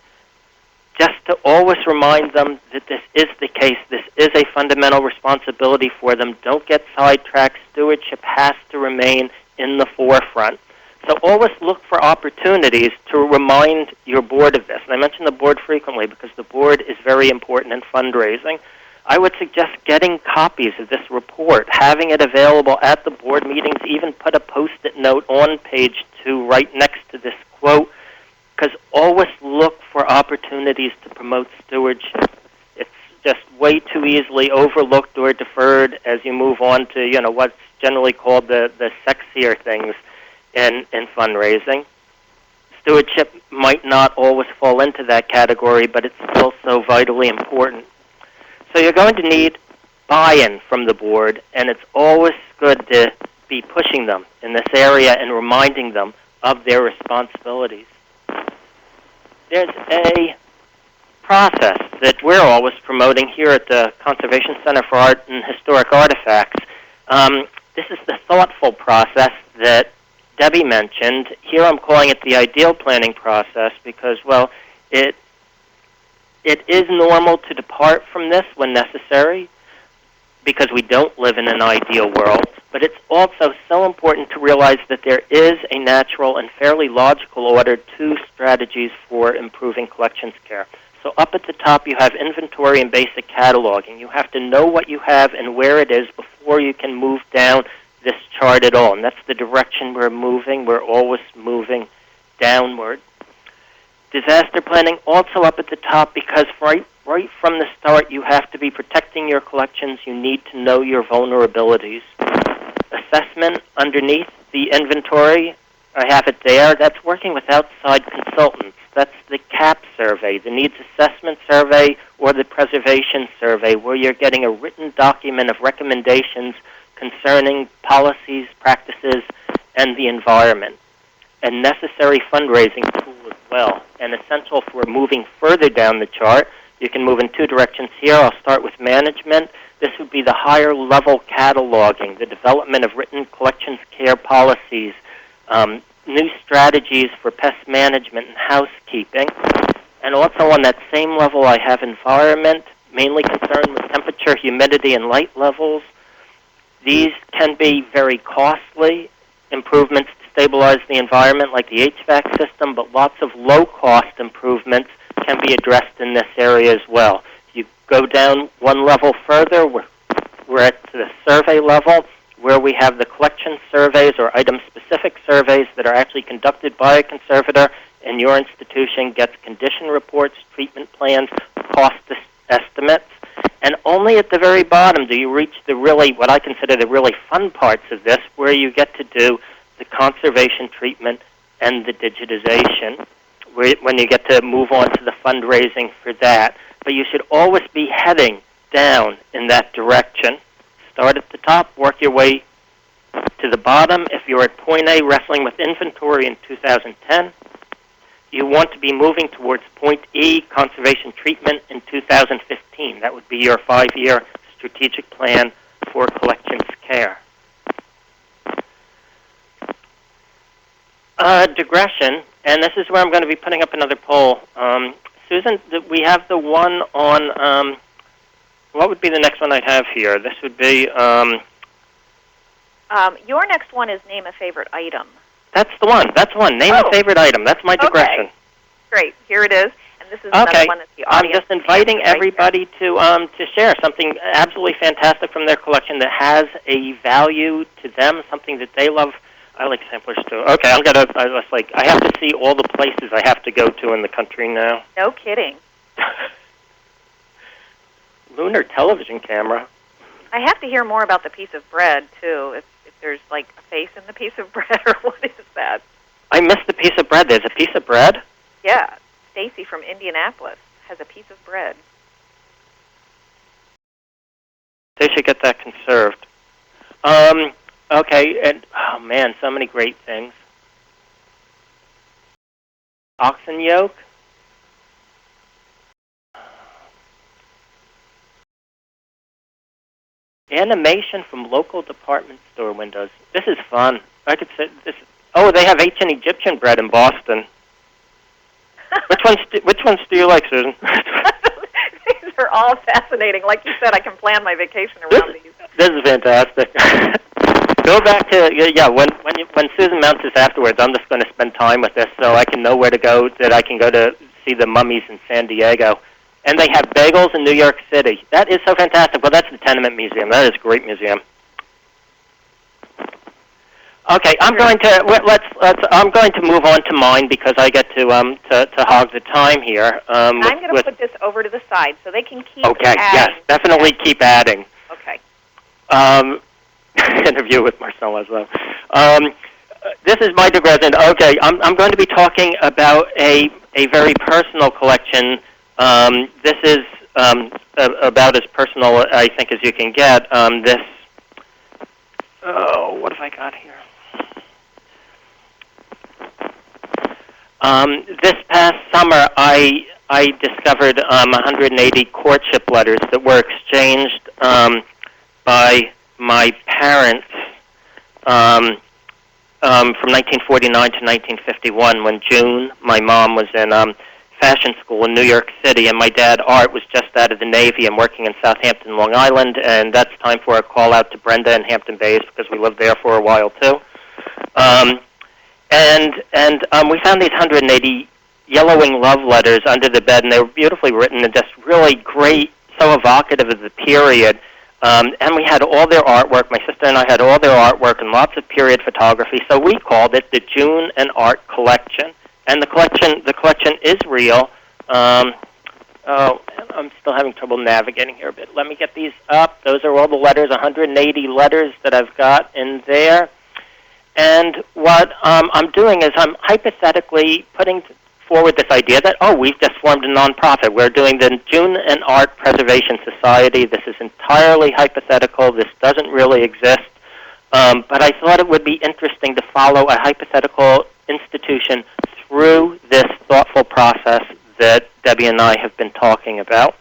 just to always remind them that this is the case. This is a fundamental responsibility for them. Don't get sidetracked. Stewardship has to remain in the forefront. So always look for opportunities to remind your board of this. And I mention the board frequently because the board is very important in fundraising. I would suggest getting copies of this report, having it available at the board meetings, even put a Post-it note on page 2 right next to this quote, because always look for opportunities to promote stewardship. It's just way too easily overlooked or deferred as you move on to, what's generally called the sexier things in fundraising. Stewardship might not always fall into that category, but it's still so vitally important. So you're going to need buy-in from the board, and it's always good to be pushing them in this area and reminding them of their responsibilities. There's a process that we're always promoting here at the Conservation Center for Art and Historic Artifacts. This is the thoughtful process that Debbie mentioned. Here I'm calling it the ideal planning process because, well, it is normal to depart from this when necessary because we don't live in an ideal world, but it's also so important to realize that there is a natural and fairly logical order to strategies for improving collections care. So up at the top you have inventory and basic cataloging. You have to know what you have and where it is before you can move down this chart at all, and that's the direction we're moving. We're always moving downward. Disaster planning also up at the top because right from the start you have to be protecting your collections. You need to know your vulnerabilities. Assessment underneath the inventory I have it there. That's working with outside consultants. That's the CAP survey, the Needs Assessment Survey, or the Preservation Survey, where you're getting a written document of recommendations concerning policies, practices, and the environment. A necessary fundraising tool as well, and essential for moving further down the chart. You can move in two directions here. I'll start with management. This would be the higher level cataloging, the development of written collections care policies, new strategies for pest management and housekeeping. And also on that same level I have environment, mainly concerned with temperature, humidity, and light levels. These can be very costly improvements to stabilize the environment like the HVAC system, but lots of low-cost improvements can be addressed in this area as well. You go down one level further, we're at the survey level, where we have the collection surveys or item-specific surveys that are actually conducted by a conservator, and your institution gets condition reports, treatment plans, cost estimates. And only at the very bottom do you reach the really, what I consider the really fun parts of this, where you get to do the conservation treatment and the digitization, when you get to move on to the fundraising for that. But you should always be heading down in that direction. Start at the top, work your way to the bottom. If you're at point A, wrestling with inventory in 2010, you want to be moving towards point E, conservation treatment, in 2015. That would be your 5-year strategic plan for collections care. Digression, and this is where I'm going to be putting up another poll. Susan, we have the one on, what would be the next one I'd have here? This would be... your next one is name a favorite item. That's the one. That's one. Name a favorite item. That's my digression. Okay. Great. Here it is. And this is another one that the audience... I'm just inviting everybody to share something absolutely fantastic from their collection that has a value to them, something that they love. I like samplers too. Okay, I have to see all the places I have to go to in the country now. No kidding. Lunar television camera. I have to hear more about the piece of bread, too. If there's, like, a face in the piece of bread, or what is that? I missed the piece of bread. There's a piece of bread? Yeah. Stacy from Indianapolis has a piece of bread. They should get that conserved. Okay, and, oh, man, so many great things. Oxen yoke. Animation from local department store windows. This is fun. I could say this. Oh, they have ancient Egyptian bread in Boston. Which ones do you like, Susan? These are all fascinating. Like you said, I can plan my vacation around these. This is fantastic. Go back to when Susan mounts this afterwards. I'm just going to spend time with this so I can know where to go. That I can go to see the mummies in San Diego. And they have bagels in New York City. That is so fantastic. Well, that's the Tenement Museum. That is a great museum. Okay, I'm going to move on to mine because I get to hog the time here. I'm going to put this over to the side so they can keep adding. Yes, definitely keep adding. Okay. Interview with Marcel as well. This is my digression. Okay, I'm going to be talking about a very personal collection. This is about as personal, I think, as you can get. What have I got here? This past summer, I discovered 180 courtship letters that were exchanged by my parents from 1949 to 1951 when June, my mom, was in fashion school in New York City, and my dad, Art, was just out of the Navy and working in Southampton, Long Island, and that's time for a call out to Brenda in Hampton Bays because we lived there for a while too. We found these 180 yellowing love letters under the bed, and they were beautifully written and just really great, so evocative of the period. And we had all their artwork. My sister and I had all their artwork and lots of period photography, so we called it the June and Art Collection. And the collection is real. I'm still having trouble navigating here a bit. Let me get these up. Those are all the letters, 180 letters that I've got in there. And what I'm doing is I'm hypothetically putting forward this idea that, we've just formed a nonprofit. We're doing the Jounin Art Preservation Society. This is entirely hypothetical. This doesn't really exist. But I thought it would be interesting to follow a hypothetical institution through this thoughtful process that Debbie and I have been talking about.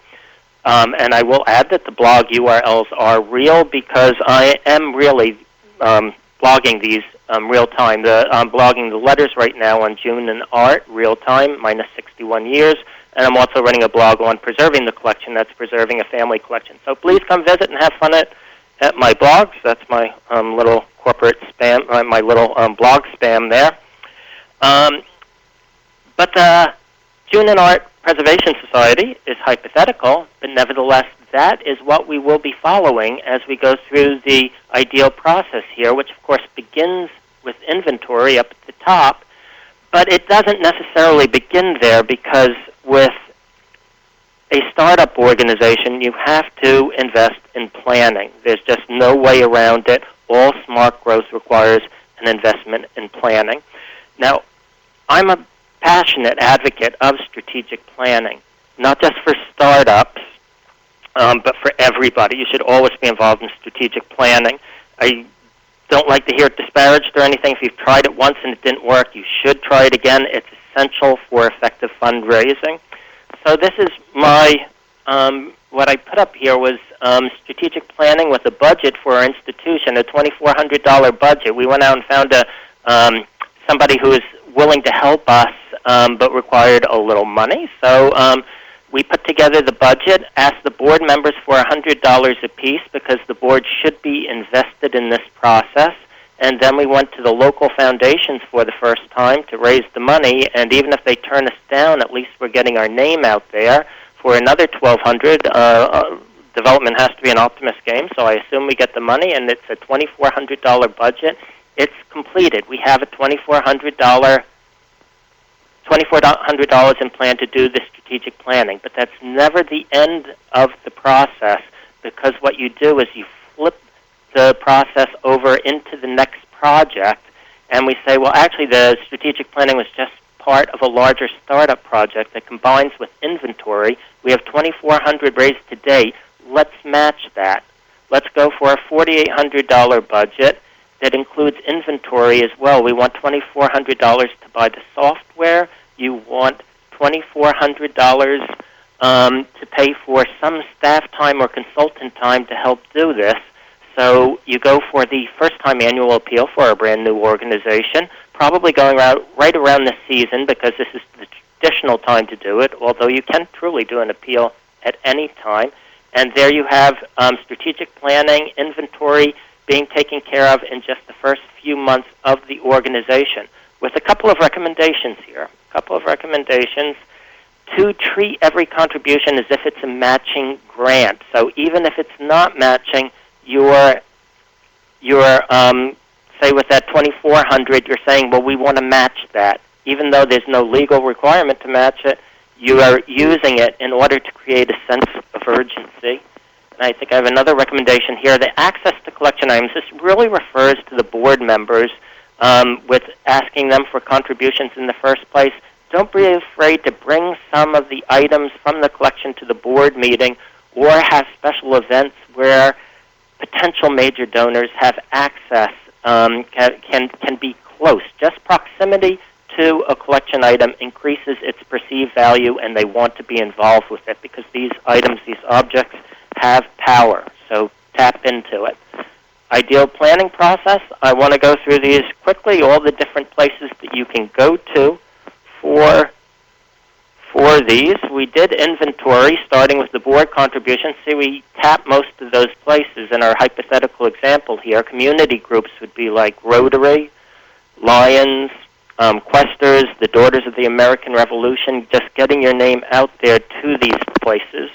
And I will add that the blog URLs are real because I am really blogging these real time. I'm blogging the letters right now on Jounin Art real time, minus 61 years. And I'm also running a blog on preserving the collection. That's preserving a family collection. So please come visit and have fun at my blogs. That's my little corporate spam, my little blog spam there. But the Jounin Art Preservation Society is hypothetical, but nevertheless, that is what we will be following as we go through the ideal process here, which of course begins with inventory up at the top, but it doesn't necessarily begin there because with a startup organization, you have to invest in planning. There's just no way around it. All smart growth requires an investment in planning. Now, I'm a passionate advocate of strategic planning, not just for startups, but for everybody. You should always be involved in strategic planning. I don't like to hear it disparaged or anything. If you've tried it once and it didn't work, you should try it again. It's essential for effective fundraising. So this is my, what I put up here was strategic planning with a budget for our institution, a $2,400 budget. We went out and found somebody who was willing to help us but required a little money. So we put together the budget, asked the board members for $100 apiece because the board should be invested in this process. And then we went to the local foundations for the first time to raise the money. And even if they turn us down, at least we're getting our name out there for another $1,200. Development has to be an optimist game, so I assume we get the money, and it's a $2,400 budget. It's completed. We have a $2,400 in plan to do the strategic planning, but that's never the end of the process because what you do is you flip the process over into the next project, and we say, well, actually, the strategic planning was just part of a larger startup project that combines with inventory. We have $2,400 raised to date. Let's match that. Let's go for a $4,800 budget that includes inventory as well. We want $2,400 to buy the software. You want $2,400 to pay for some staff time or consultant time to help do this. So you go for the first-time annual appeal for a brand-new organization, probably going right around this season because this is the traditional time to do it, although you can truly do an appeal at any time. And there you have strategic planning, inventory being taken care of in just the first few months of the organization, with a couple of recommendations here. A couple of recommendations to treat every contribution as if it's a matching grant. So even if it's not matching, you're say with that $2,400, you're saying, well, we want to match that. Even though there's no legal requirement to match it, you are using it in order to create a sense of urgency. And I think I have another recommendation here. The access to collection items, this really refers to the board members with asking them for contributions in the first place. Don't be afraid to bring some of the items from the collection to the board meeting or have special events where potential major donors have access, can be close. Just proximity to a collection item increases its perceived value, and they want to be involved with it because these items, these objects, have power. So tap into it. Ideal planning process. I want to go through these quickly, all the different places that you can go to for these. We did inventory, starting with the board contributions. See, we tap most of those places in our hypothetical example here. Community groups would be like Rotary, Lions, Questers, the Daughters of the American Revolution, just getting your name out there to these places.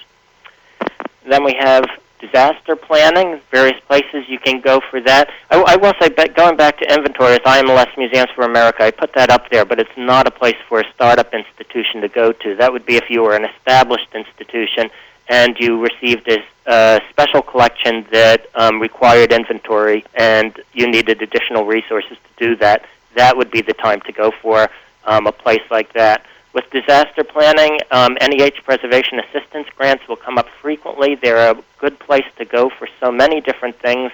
Then we have disaster planning, various places you can go for that. I will say, going back to inventory, with IMLS Museums for America, I put that up there, but it's not a place for a startup institution to go to. That would be if you were an established institution and you received a special collection that required inventory, and you needed additional resources to do that, that would be the time to go for a place like that. With disaster planning, NEH preservation assistance grants will come up frequently. They're a good place to go for so many different things.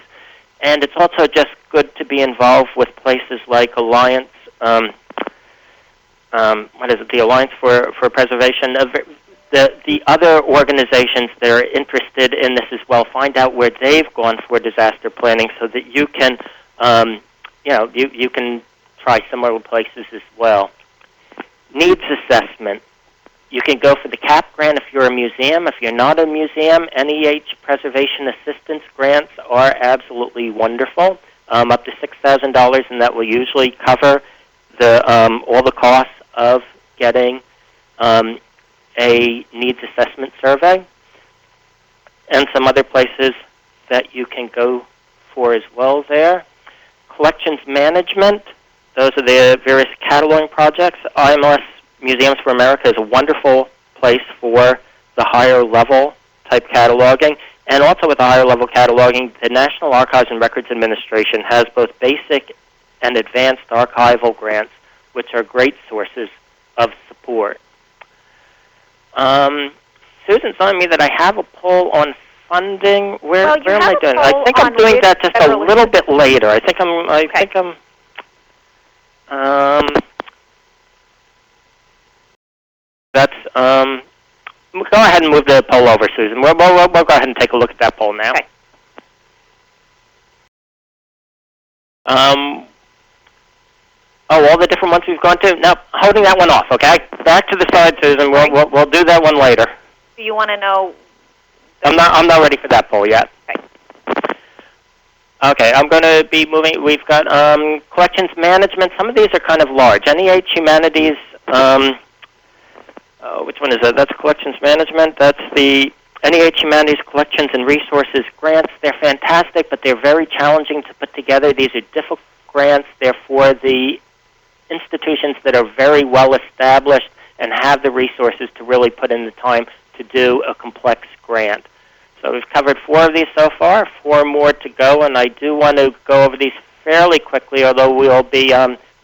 And it's also just good to be involved with places like Alliance, the Alliance for Preservation. The other organizations that are interested in this as well, find out where they've gone for disaster planning so that you can, you can try similar places as well. Needs assessment. You can go for the CAP grant if you're a museum. If you're not a museum, NEH preservation assistance grants are absolutely wonderful, up to $6,000, and that will usually cover all the costs of getting a needs assessment survey, and some other places that you can go for as well there. Collections management. Those are the various cataloging projects. IMLS Museums for America is a wonderful place for the higher level type cataloging. And also with the higher level cataloging, the National Archives and Records Administration has both basic and advanced archival grants, which are great sources of support. Susan's telling me that I have a poll on funding. Where am I doing? I think I'm doing that just a little bit later. I think I'm. Go ahead and move the poll over, Susan. We'll go ahead and take a look at that poll now. Okay. All the different ones we've gone to? No, holding that one off, okay? Back to the side, Susan. We'll do that one later. Do you want to know? I'm not ready for that poll yet. Okay, I'm going to be moving. We've got collections management. Some of these are kind of large. NEH Humanities, which one is that? That's collections management. That's the NEH Humanities Collections and Resources grants. They're fantastic, but they're very challenging to put together. These are difficult grants. They're for the institutions that are very well established and have the resources to really put in the time to do a complex grant. So we've covered 4 of these so far, 4 more to go, and I do want to go over these fairly quickly, although we'll be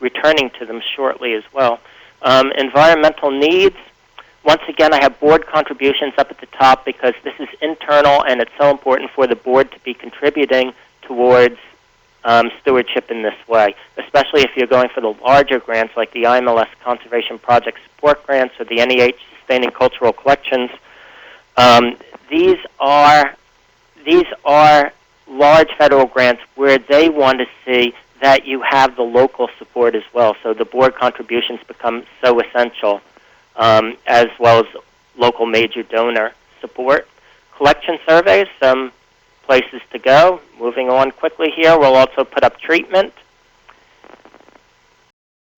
returning to them shortly as well. Environmental needs. Once again, I have board contributions up at the top because this is internal, and it's so important for the board to be contributing towards stewardship in this way, especially if you're going for the larger grants like the IMLS Conservation Project Support Grants or the NEH Sustaining Cultural Collections. These are large federal grants where they want to see that you have the local support as well. So the board contributions become so essential, as well as local major donor support. Collection surveys, some places to go. Moving on quickly here, we'll also put up treatment.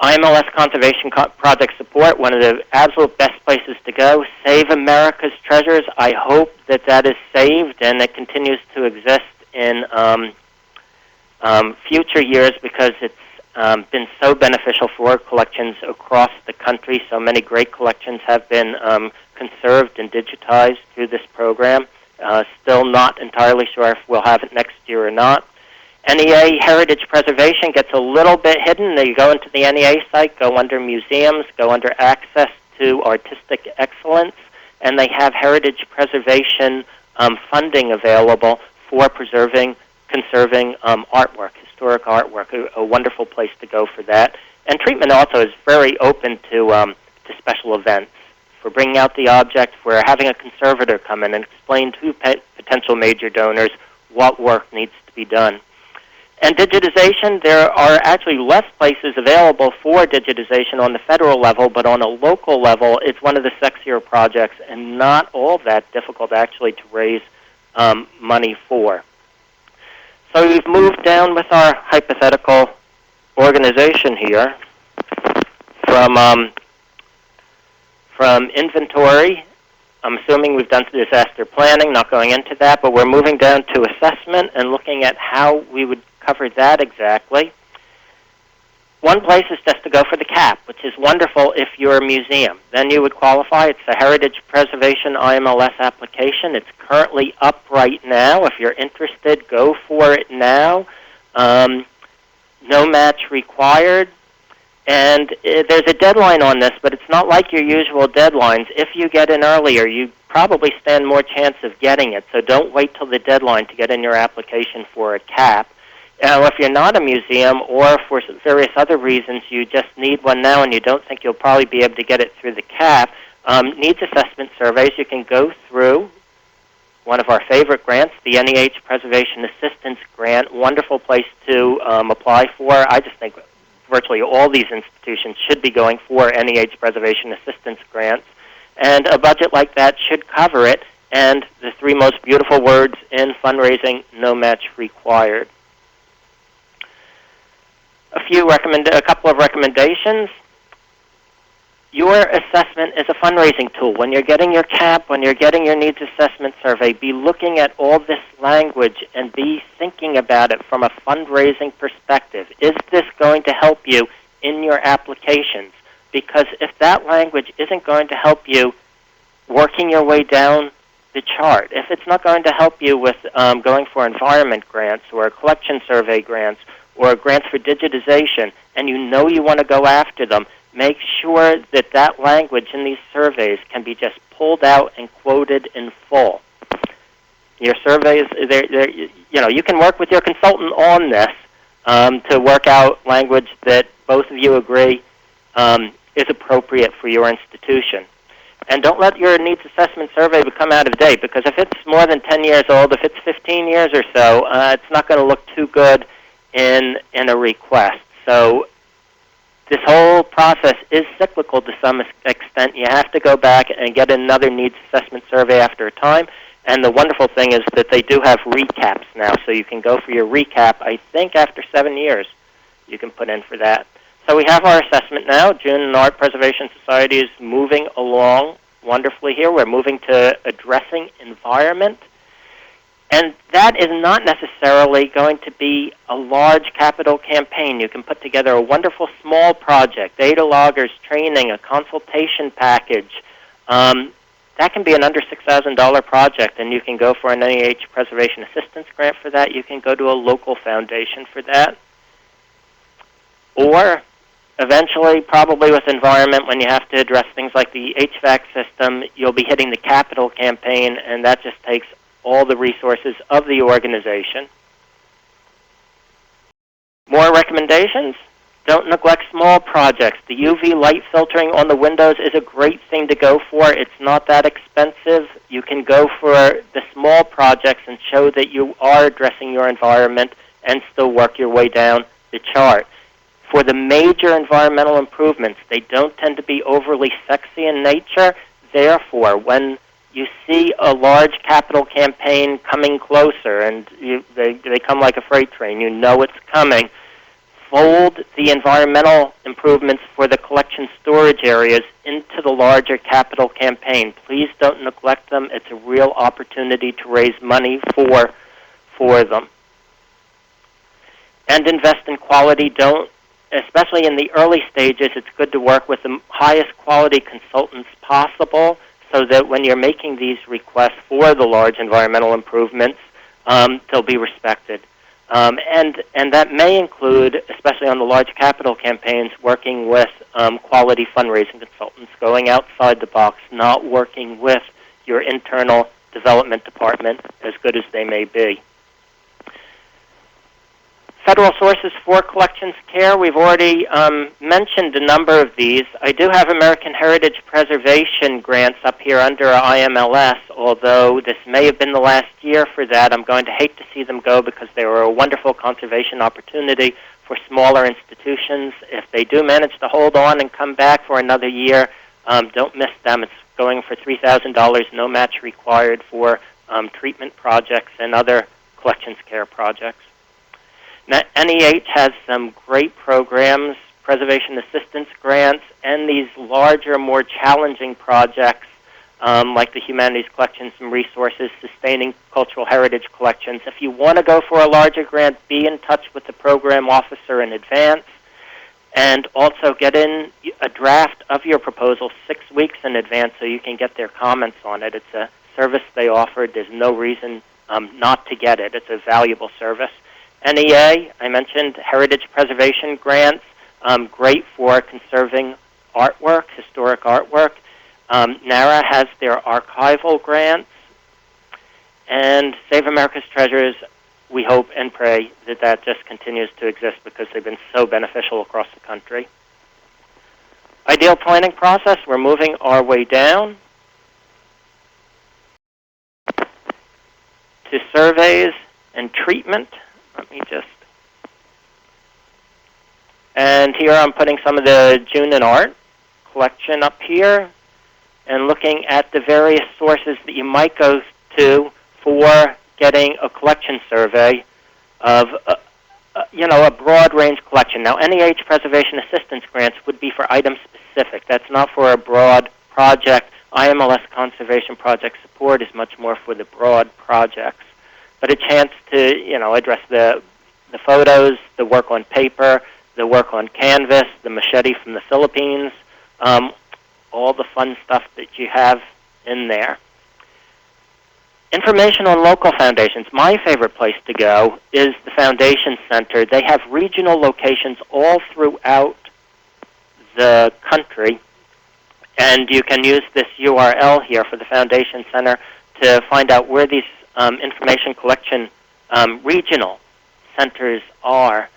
IMLS Conservation Project Support, one of the absolute best places to go. Save America's Treasures. I hope that that is saved and it continues to exist in future years because it's been so beneficial for collections across the country. So many great collections have been conserved and digitized through this program. Still not entirely sure if we'll have it next year or not. NEA Heritage Preservation gets a little bit hidden. You go into the NEA site, go under Museums, go under Access to Artistic Excellence, and they have Heritage Preservation funding available for conserving artwork, historic artwork, a wonderful place to go for that. And treatment also is very open to special events, for bringing out the object, for having a conservator come in and explain to potential major donors what work needs to be done. And digitization, there are actually less places available for digitization on the federal level, but on a local level, it's one of the sexier projects and not all that difficult actually to raise money for. So we've moved down with our hypothetical organization here from inventory. I'm assuming we've done disaster planning, not going into that, but we're moving down to assessment and looking at how we would cover that exactly. one place is just to go for the cap, which is wonderful if you're a museum. Then you would qualify. It's the Heritage Preservation IMLS application. It's currently up right now. If you're interested, go for it now. No match required. And there's a deadline on this, but it's not like your usual deadlines. If you get in earlier, you probably stand more chance of getting it. So don't wait till the deadline to get in your application for a cap. Now, if you're not a museum or for various other reasons you just need one now and you don't think you'll probably be able to get it through the cap, needs assessment surveys, you can go through one of our favorite grants, the NEH Preservation Assistance Grant. Wonderful place to apply for. I just think virtually all these institutions should be going for NEH Preservation Assistance Grants. And a budget like that should cover it. And the three most beautiful words in fundraising, no match required. A couple of recommendations. Your assessment is a fundraising tool. When you're getting your cap, when you're getting your needs assessment survey, be looking at all this language and be thinking about it from a fundraising perspective. Is this going to help you in your applications? Because if that language isn't going to help you working your way down the chart, if it's not going to help you with going for environment grants or collection survey grants or grants for digitization, and you know you want to go after them, make sure that that language in these surveys can be just pulled out and quoted in full. Your surveys, you can work with your consultant on this to work out language that both of you agree is appropriate for your institution. And don't let your needs assessment survey become out of date, because if it's more than 10 years old, if it's 15 years or so, it's not going to look too good in a request. So this whole process is cyclical to some extent. You have to go back and get another needs assessment survey after a time. And the wonderful thing is that they do have recaps now, so you can go for your recap, I think, after 7 years. You can put in for that. So we have our assessment now. Jounin Art Preservation Society is moving along wonderfully here. We're moving to addressing environment. And that is not necessarily going to be a large capital campaign. You can put together a wonderful small project, data loggers, training, a consultation package. That can be an under $6,000 project, and you can go for an NEH Preservation Assistance Grant for that. You can go to a local foundation for that. Or eventually, probably with environment, when you have to address things like the HVAC system, you'll be hitting the capital campaign, and that just takes all the resources of the organization. More recommendations? Don't neglect small projects. The UV light filtering on the windows is a great thing to go for. It's not that expensive. You can go for the small projects and show that you are addressing your environment and still work your way down the chart. For the major environmental improvements, they don't tend to be overly sexy in nature. Therefore, when you see a large capital campaign coming closer, and they come like a freight train, you know it's coming, fold the environmental improvements for the collection storage areas into the larger capital campaign. Please don't neglect them. It's a real opportunity to raise money for them. And invest in quality. Especially in the early stages, it's good to work with the highest quality consultants possible, so that when you're making these requests for the large environmental improvements, they'll be respected. And that may include, especially on the large capital campaigns, working with quality fundraising consultants, going outside the box, not working with your internal development department, as good as they may be. Federal sources for collections care, we've already mentioned a number of these. I do have American Heritage Preservation grants up here under IMLS, although this may have been the last year for that. I'm going to hate to see them go because they were a wonderful conservation opportunity for smaller institutions. If they do manage to hold on and come back for another year, don't miss them. It's going for $3,000, no match required for treatment projects and other collections care projects. NEH has some great programs, preservation assistance grants, and these larger, more challenging projects like the Humanities Collections and Resources, Sustaining Cultural Heritage Collections. If you want to go for a larger grant, be in touch with the program officer in advance. And also get in a draft of your proposal 6 weeks in advance so you can get their comments on it. It's a service they offered. There's no reason not to get it. It's a valuable service. NEA, I mentioned heritage preservation grants, great for conserving artwork, historic artwork. NARA has their archival grants. And Save America's Treasures, we hope and pray that that just continues to exist because they've been so beneficial across the country. Ideal planning process, we're moving our way down to surveys and treatment. Let me just... And here I'm putting some of the Jounin art collection up here and looking at the various sources that you might go to for getting a collection survey of a broad range collection. Now, NEH Preservation Assistance Grants would be for item specific. That's not for a broad project. IMLS Conservation Project Support is much more for the broad projects. But a chance to, address the photos, the work on paper, the work on canvas, the machete from the Philippines, all the fun stuff that you have in there. Information on local foundations. My favorite place to go is the Foundation Center. They have regional locations all throughout the country, and you can use this URL here for the Foundation Center to find out where these information collection regional centers are.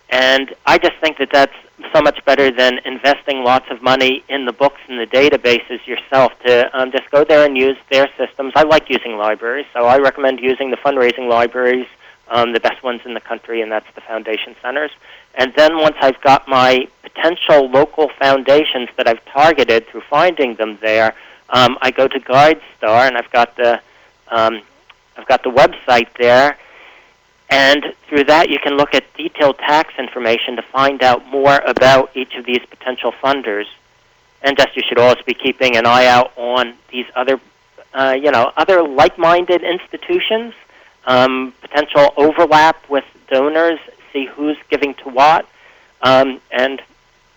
And I just think that that's so much better than investing lots of money in the books and the databases yourself to just go there and use their systems. I like using libraries, so I recommend using the fundraising libraries, the best ones in the country, and that's the Foundation Centers. And then once I've got my potential local foundations that I've targeted through finding them there, I go to GuideStar, and I've got the website there. And through that, you can look at detailed tax information to find out more about each of these potential funders. And just you should always be keeping an eye out on these other, other like-minded institutions, potential overlap with donors, see who's giving to what. And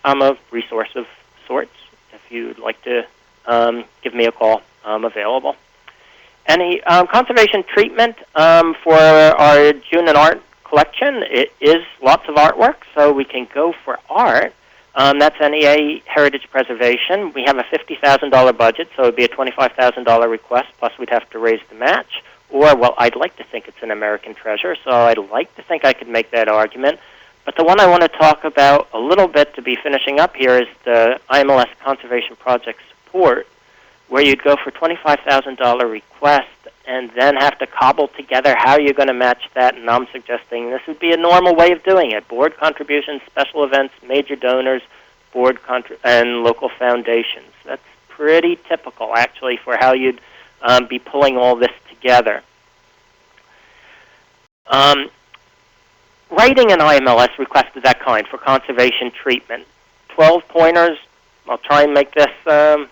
I'm a resource of sorts. If you'd like to give me a call, I'm available. Any conservation treatment for our Jounin art collection? It is lots of artwork, so we can go for art. That's NEA Heritage Preservation. We have a $50,000 budget, so it would be a $25,000 request, plus we'd have to raise the match. Or, well, I'd like to think it's an American treasure, so I'd like to think I could make that argument. But the one I want to talk about a little bit to be finishing up here is the IMLS Conservation Project Support, where you'd go for $25,000 request and then have to cobble together how you're going to match that. And I'm suggesting this would be a normal way of doing it. Board contributions, special events, major donors, and local foundations. That's pretty typical, actually, for how you'd be pulling all this together. Writing an IMLS request of that kind for conservation treatment. 12 pointers. I'll try and make this fast.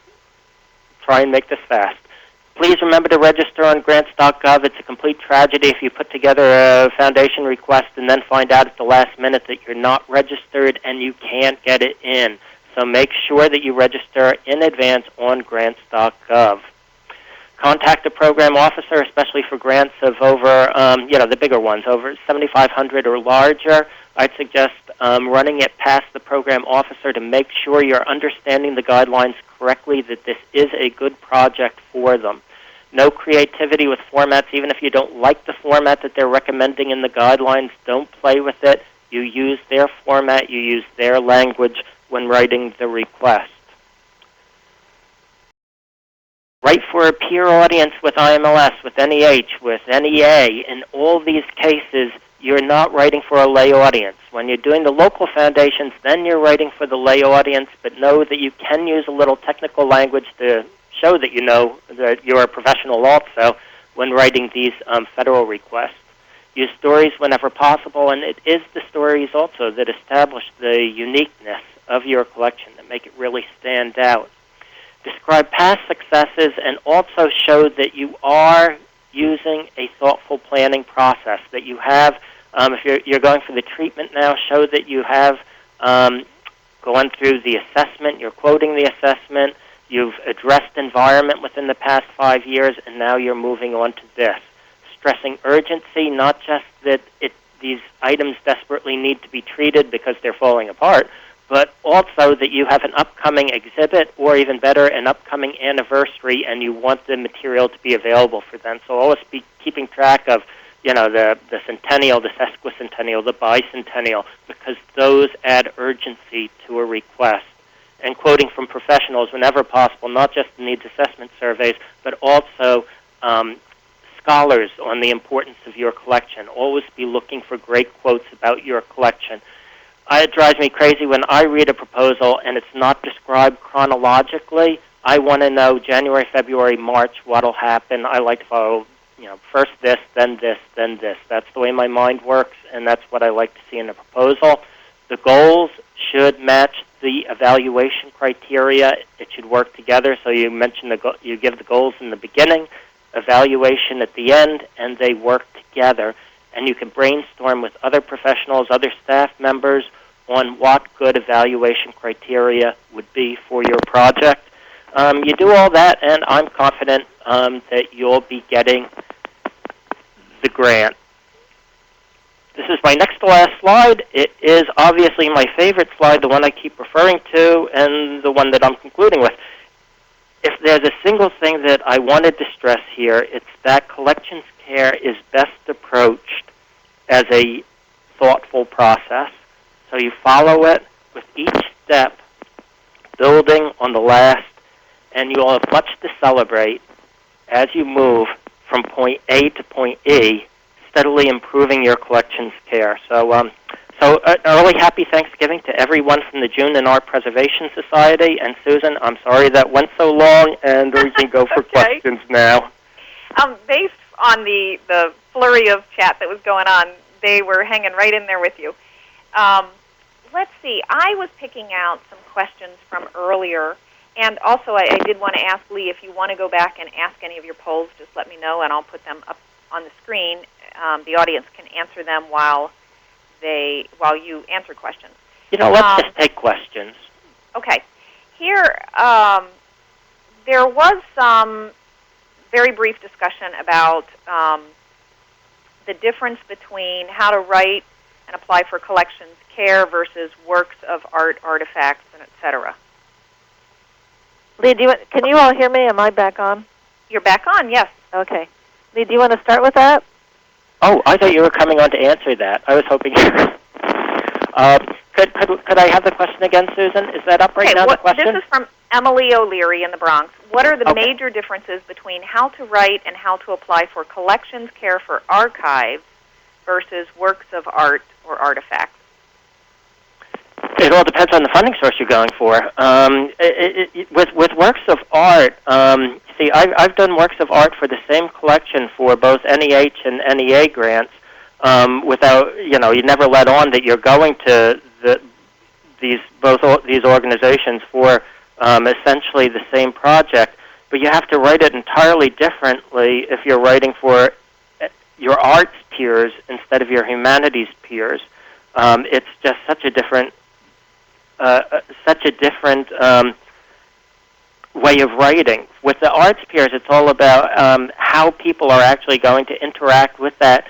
Please remember to register on grants.gov. It's a complete tragedy if you put together a foundation request and then find out at the last minute that you're not registered and you can't get it in. So make sure that you register in advance on grants.gov. Contact a program officer, especially for grants of over, the bigger ones, over $7,500 or larger. I'd suggest running it past the program officer to make sure you're understanding the guidelines correctly, that this is a good project for them. No creativity with formats. Even if you don't like the format that they're recommending in the guidelines, don't play with it. You use their format, you use their language when writing the request. Write for a peer audience with IMLS, with NEH, with NEA. In all these cases, you're not writing for a lay audience. When you're doing the local foundations, then you're writing for the lay audience, but know that you can use a little technical language to show that you know that you're a professional also when writing these federal requests. Use stories whenever possible, and it is the stories also that establish the uniqueness of your collection that make it really stand out. Describe past successes and also show that you are using a thoughtful planning process, that you have, if you're going for the treatment now, show that you have gone through the assessment, you're quoting the assessment, you've addressed environment within the past 5 years, and now you're moving on to this. Stressing urgency, not just that these items desperately need to be treated because they're falling apart, but also that you have an upcoming exhibit, or even better, an upcoming anniversary, and you want the material to be available for them. So always be keeping track of, the centennial, the sesquicentennial, the bicentennial, because those add urgency to a request. And quoting from professionals whenever possible, not just the needs assessment surveys, but also scholars on the importance of your collection. Always be looking for great quotes about your collection. It drives me crazy when I read a proposal and it's not described chronologically. I want to know January, February, March, what will happen. I like to follow, first this, then this, then this. That's the way my mind works, and that's what I like to see in a proposal. The goals should match the evaluation criteria. It should work together. So you mentioned you give the goals in the beginning, evaluation at the end, and they work together. And you can brainstorm with other professionals, other staff members, on what good evaluation criteria would be for your project. You do all that, and I'm confident that you'll be getting the grant. This is my next to last slide. It is obviously my favorite slide, the one I keep referring to, and the one that I'm concluding with. If there's a single thing that I wanted to stress here, it's that collections care is best approached as a thoughtful process. So you follow it with each step, building on the last, and you'll have much to celebrate as you move from point A to point E, steadily improving your collections care. So early happy Thanksgiving to everyone from the Jounin Art Preservation Society. And Susan, I'm sorry that went so long, and we can go for Okay. questions now. Based on the flurry of chat that was going on, they were hanging right in there with you. Let's see. I was picking out some questions from earlier, and also I did want to ask Lee, if you want to go back and ask any of your polls, just let me know, and I'll put them up on the screen. The audience can answer them while you answer questions. Let's just take questions. Okay. Here, there was some very brief discussion about the difference between how to write and apply for collections care versus works of art, artifacts, and et cetera. Lee, can you all hear me? Am I back on? You're back on, yes. Okay. Lee, do you want to start with that? Oh, I thought you were coming on to answer that. I was hoping. Could I have the question again, Susan? Is that up right now, the question? This is from Emily O'Leary in the Bronx. What are the major differences between how to write and how to apply for collections care for archives versus works of art or artifacts? It all depends on the funding source you're going for. With works of art, see, I've done works of art for the same collection for both NEH and NEA grants without, you never let on that you're going to these organizations for essentially the same project, but you have to write it entirely differently if you're writing for your arts peers instead of your humanities peers. It's just such a different way of writing. With the arts peers, it's all about how people are actually going to interact with that,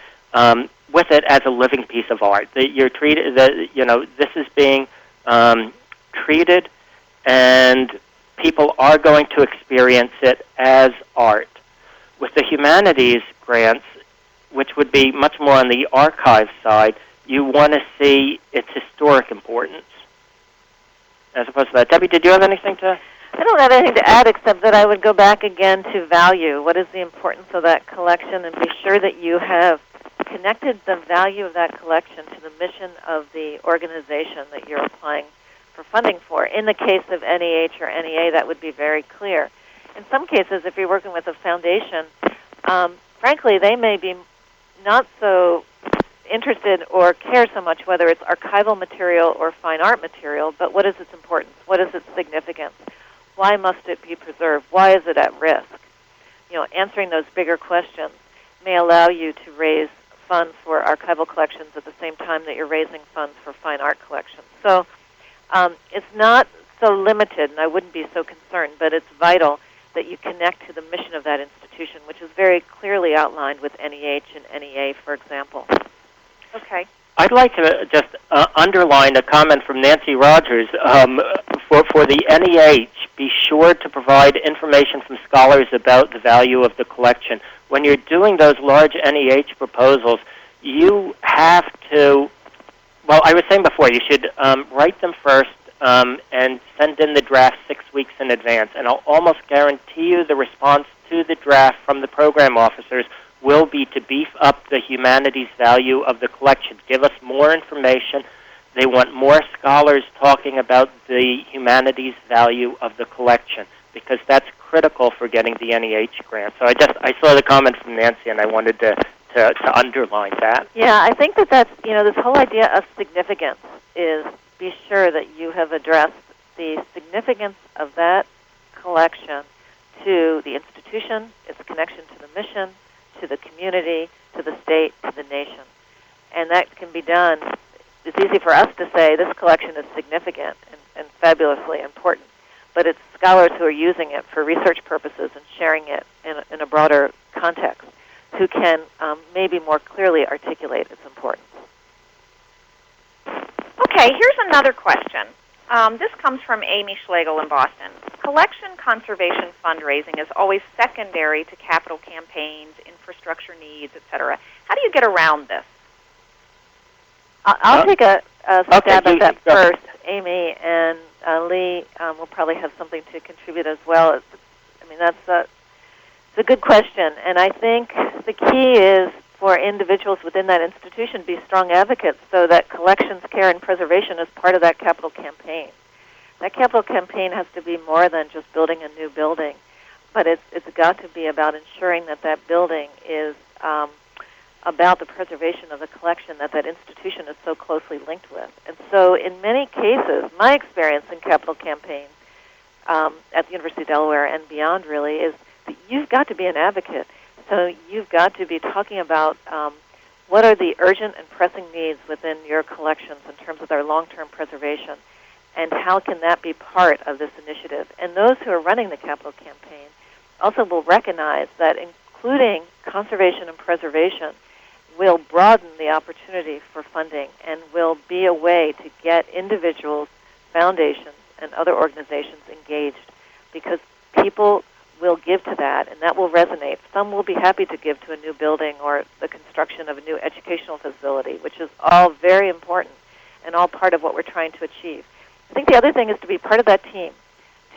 with it as a living piece of art. That you're treated, this is being treated, and people are going to experience it as art. With the humanities grants, which would be much more on the archive side, you want to see its historic importance as opposed to that. Debbie, did you have anything to? I don't have anything to add except that I would go back again to value. What is the importance of that collection, and be sure that you have connected the value of that collection to the mission of the organization that you're applying for funding for. In the case of NEH or NEA, that would be very clear. In some cases, if you're working with a foundation, frankly, they may be not so interested or care so much whether it's archival material or fine art material, but what is its importance? What is its significance? Why must it be preserved? Why is it at risk? Answering those bigger questions may allow you to raise funds for archival collections at the same time that you're raising funds for fine art collections. So It's not so limited, and I wouldn't be so concerned, but it's vital that you connect to the mission of that institution, which is very clearly outlined with NEH and NEA, for example. Okay. I'd like to just underline a comment from Nancy Rogers. For the NEH, be sure to provide information from scholars about the value of the collection. When you're doing those large NEH proposals, you have to, well, I was saying before, you should write them first and send in the draft 6 weeks in advance. And I'll almost guarantee you the response to the draft from the program officers will be to beef up the humanities value of the collection. Give us more information. They want more scholars talking about the humanities value of the collection, because that's critical for getting the NEH grant. So I saw the comment from Nancy, and I wanted to underline that. Yeah, I think that's, this whole idea of significance is be sure that you have addressed the significance of that collection to the institution, its connection to the mission, to the community, to the state, to the nation. And that can be done. It's easy for us to say this collection is significant and fabulously important, but it's scholars who are using it for research purposes and sharing it in a broader context who can maybe more clearly articulate its importance. Okay, here's another question. This comes from Amy Schlegel in Boston. Collection conservation fundraising is always secondary to capital campaigns, infrastructure needs, etc. How do you get around this? I'll take a stab at that first, Amy, and Lee will probably have something to contribute as well. It's a good question, and I think the key is for individuals within that institution to be strong advocates so that collections, care, and preservation is part of that capital campaign. That capital campaign has to be more than just building a new building, but it's got to be about ensuring that that building is about the preservation of the collection that that institution is so closely linked with. And so in many cases, my experience in capital campaigns at the University of Delaware and beyond really is that you've got to be an advocate. So you've got to be talking about what are the urgent and pressing needs within your collections in terms of their long-term preservation, and how can that be part of this initiative. And those who are running the capital campaign also will recognize that including conservation and preservation will broaden the opportunity for funding and will be a way to get individuals, foundations, and other organizations engaged, because people will give to that, and that will resonate. Some will be happy to give to a new building or the construction of a new educational facility, which is all very important and all part of what we're trying to achieve. I think the other thing is to be part of that team,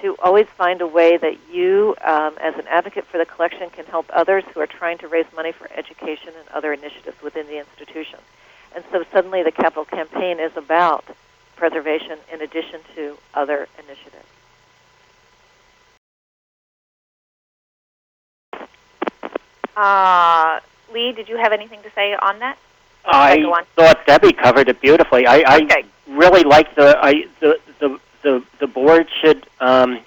to always find a way that you, as an advocate for the collection, can help others who are trying to raise money for education and other initiatives within the institution. And so suddenly the capital campaign is about preservation in addition to other initiatives. Lee, did you have anything to say on that? I thought Debbie covered it beautifully. I really like the board should. That's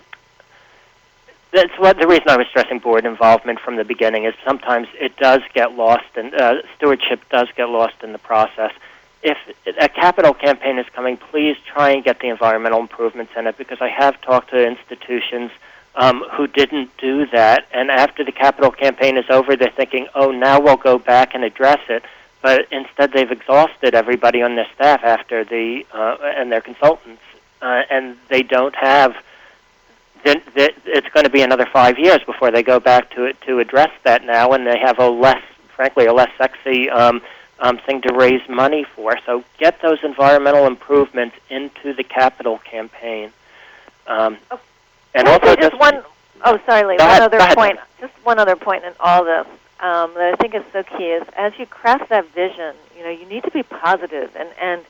the reason I was stressing board involvement from the beginning. Is sometimes it does get lost, and stewardship does get lost in the process. If a capital campaign is coming, please try and get the environmental improvements in it, because I have talked to institutions who didn't do that, and after the capital campaign is over, they're thinking, oh, now we'll go back and address it. But instead, they've exhausted everybody on their staff after and their consultants, and they don't have. It's going to be another 5 years before they go back to it to address that now, and they have a less sexy thing to raise money for. So get those environmental improvements into the capital campaign. And also just one. Oh, sorry, Lee. One other point. Just one other point in all this that I think is so key is as you craft that vision, you need to be positive, and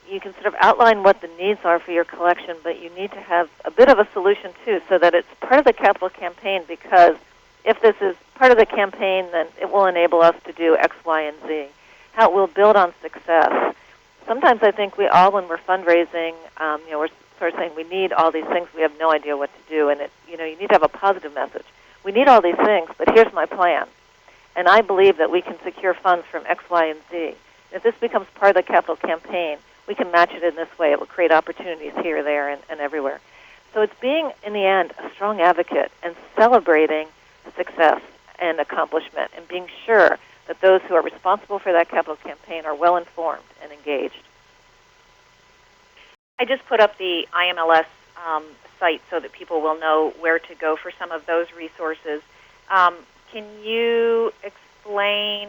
you can sort of outline what the needs are for your collection, but you need to have a bit of a solution too, so that it's part of the capital campaign. Because if this is part of the campaign, then it will enable us to do X, Y, and Z. How it will build on success. Sometimes I think we all, when we're fundraising, we're sort of saying we need all these things, we have no idea what to do, and you need to have a positive message. We need all these things, but here's my plan. And I believe that we can secure funds from X, Y, and Z. If this becomes part of the capital campaign, we can match it in this way. It will create opportunities here, there, and everywhere. So it's being, in the end, a strong advocate and celebrating success and accomplishment and being sure that those who are responsible for that capital campaign are well informed and engaged. I just put up the IMLS site so that people will know where to go for some of those resources. Can you explain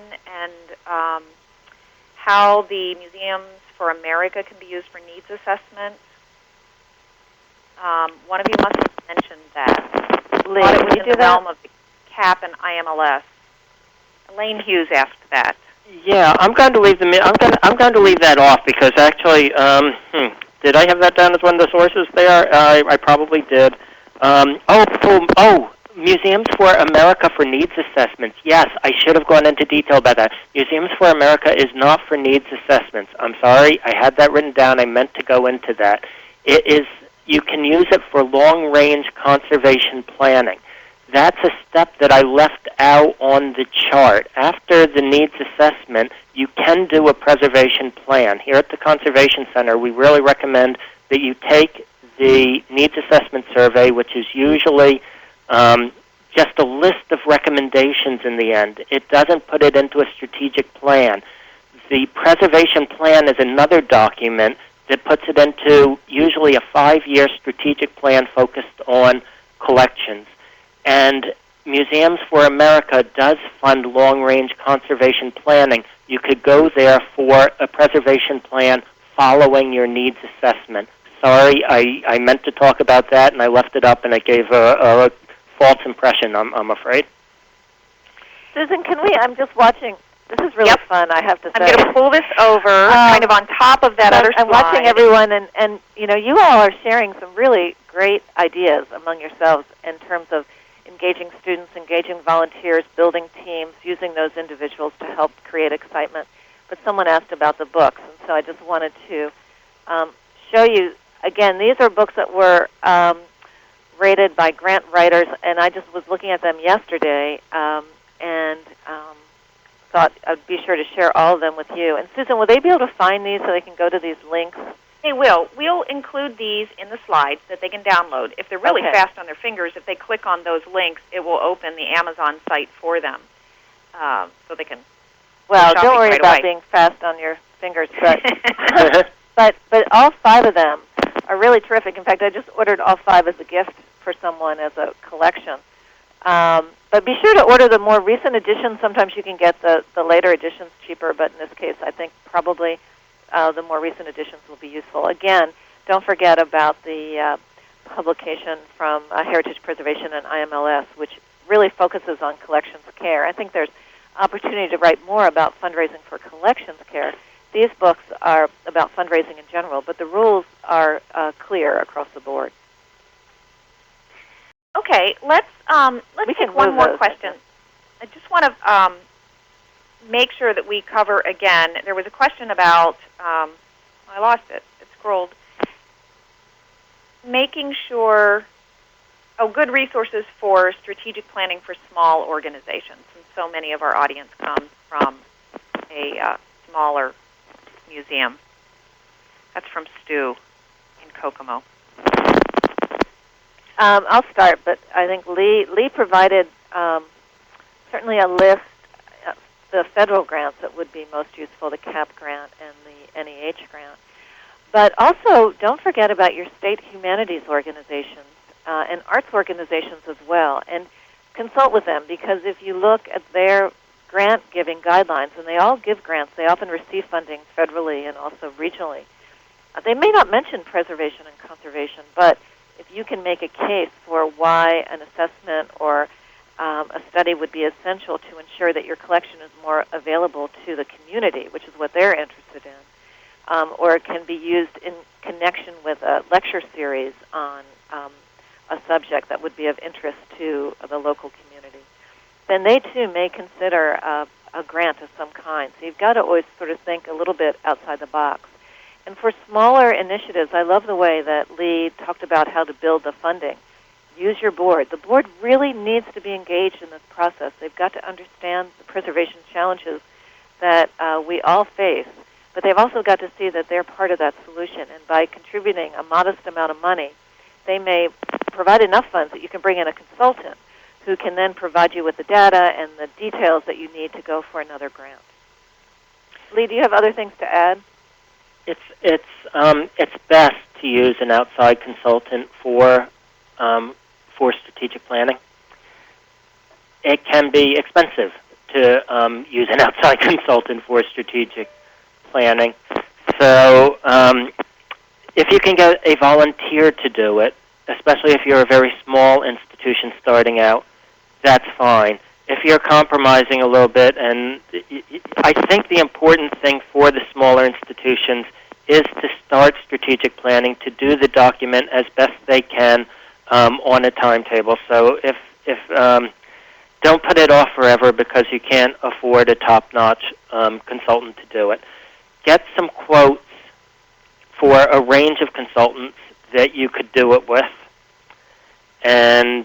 how the Museums for America can be used for needs assessment? One of you must have mentioned that. Lee, Thought it was you in do the that? realm of the CAP and IMLS. Elaine Hughes asked that. Yeah, I'm going to leave I'm going to leave that off because actually, did I have that down as one of the sources there? I probably did. Museums for America for needs assessments. Yes, I should have gone into detail about that. Museums for America is not for needs assessments. I'm sorry, I had that written down. I meant to go into that. It is. You can use it for long-range conservation planning. That's a step that I left out on the chart. After the needs assessment, you can do a preservation plan. Here at the Conservation Center, we really recommend that you take the needs assessment survey, which is usually just a list of recommendations in the end. It doesn't put it into a strategic plan. The preservation plan is another document that puts it into usually a 5-year strategic plan focused on collections. And Museums for America does fund long-range conservation planning. You could go there for a preservation plan following your needs assessment. Sorry, I meant to talk about that, and I left it up, and it gave a false impression, I'm afraid. Susan, I'm just watching. This is really fun, I have to say. I'm going to pull this over kind of on top of that other slide. I'm watching everyone, and you all are sharing some really great ideas among yourselves in terms of engaging students, engaging volunteers, building teams, using those individuals to help create excitement. But someone asked about the books, and so I just wanted to show you, again, these are books that were rated by grant writers, and I just was looking at them yesterday and thought I'd be sure to share all of them with you. And Susan, will they be able to find these so they can go to these links? They will. We'll include these in the slides that they can download. If they're really fast on their fingers, if they click on those links, it will open the Amazon site for them, so they can. Well, don't worry about being fast on your fingers, but but all 5 of them are really terrific. In fact, I just ordered all 5 as a gift for someone as a collection. But be sure to order the more recent editions. Sometimes you can get the later editions cheaper, but in this case, I think probably the more recent editions will be useful. Again, don't forget about the publication from Heritage Preservation and IMLS, which really focuses on collections care. I think there's opportunity to write more about fundraising for collections care. These books are about fundraising in general, but the rules are clear across the board. Okay, let's take one more question. I just want to make sure that we cover again. There was a question about, I lost it. It scrolled. Making sure, good resources for strategic planning for small organizations. And so many of our audience comes from a smaller museum. That's from Stu in Kokomo. I'll start, but I think Lee provided certainly a list of the federal grants that would be most useful, the CAP grant and the NEH grant. But also, don't forget about your state humanities organizations and arts organizations as well, and consult with them, because if you look at their grant-giving guidelines, and they all give grants, they often receive funding federally and also regionally. They may not mention preservation and conservation, but if you can make a case for why an assessment or a study would be essential to ensure that your collection is more available to the community, which is what they're interested in, or it can be used in connection with a lecture series on a subject that would be of interest to the local community, then they too may consider a grant of some kind. So you've got to always sort of think a little bit outside the box. And for smaller initiatives, I love the way that Lee talked about how to build the funding. Use your board. The board really needs to be engaged in this process. They've got to understand the preservation challenges that we all face, but they've also got to see that they're part of that solution. And by contributing a modest amount of money, they may provide enough funds that you can bring in a consultant who can then provide you with the data and the details that you need to go for another grant. Lee, do you have other things to add? It's best to use an outside consultant for strategic planning. It can be expensive to use an outside consultant for strategic planning. So if you can get a volunteer to do it, especially if you're a very small institution starting out, that's fine. If you're compromising a little bit, and I think the important thing for the smaller institutions is to start strategic planning, to do the document as best they can on a timetable. So if don't put it off forever because you can't afford a top-notch consultant to do it. Get some quotes for a range of consultants that you could do it with, and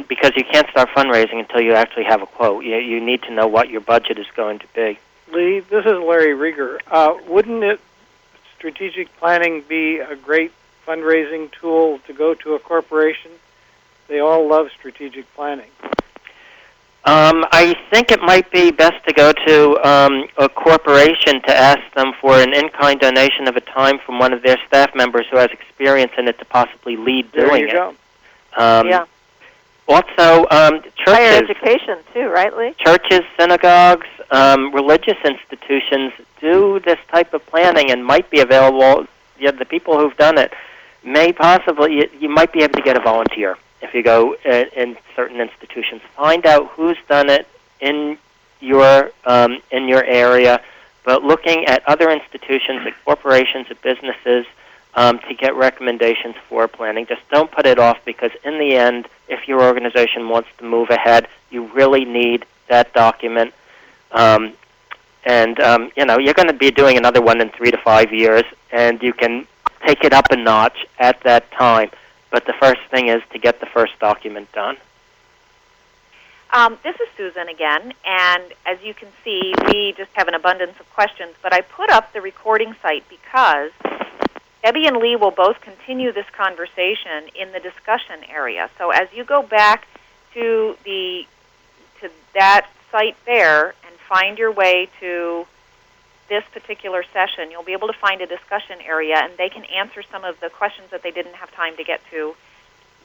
because you can't start fundraising until you actually have a quote. You need to know what your budget is going to be. Lee, this is Larry Rieger. Wouldn't strategic planning be a great fundraising tool to go to a corporation? They all love strategic planning. I think it might be best to go to a corporation to ask them for an in-kind donation of a time from one of their staff members who has experience in it to possibly lead doing it. There you go. Yeah. Also, churches. Higher education, too, right, Lee? Churches, synagogues, religious institutions do this type of planning and might be available. The people who've done it may possibly, you might be able to get a volunteer if you go in certain institutions. Find out who's done it in your area, but looking at other institutions, at corporations, at businesses, to get recommendations for planning. Just don't put it off, because in the end, if your organization wants to move ahead, you really need that document. You're going to be doing another one in 3 to 5 years, and you can take it up a notch at that time. But the first thing is to get the first document done. This is Susan again, and as you can see, we just have an abundance of questions, but I put up the recording site because Debbie and Lee will both continue this conversation in the discussion area. So as you go back to that site there and find your way to this particular session, you'll be able to find a discussion area, and they can answer some of the questions that they didn't have time to get to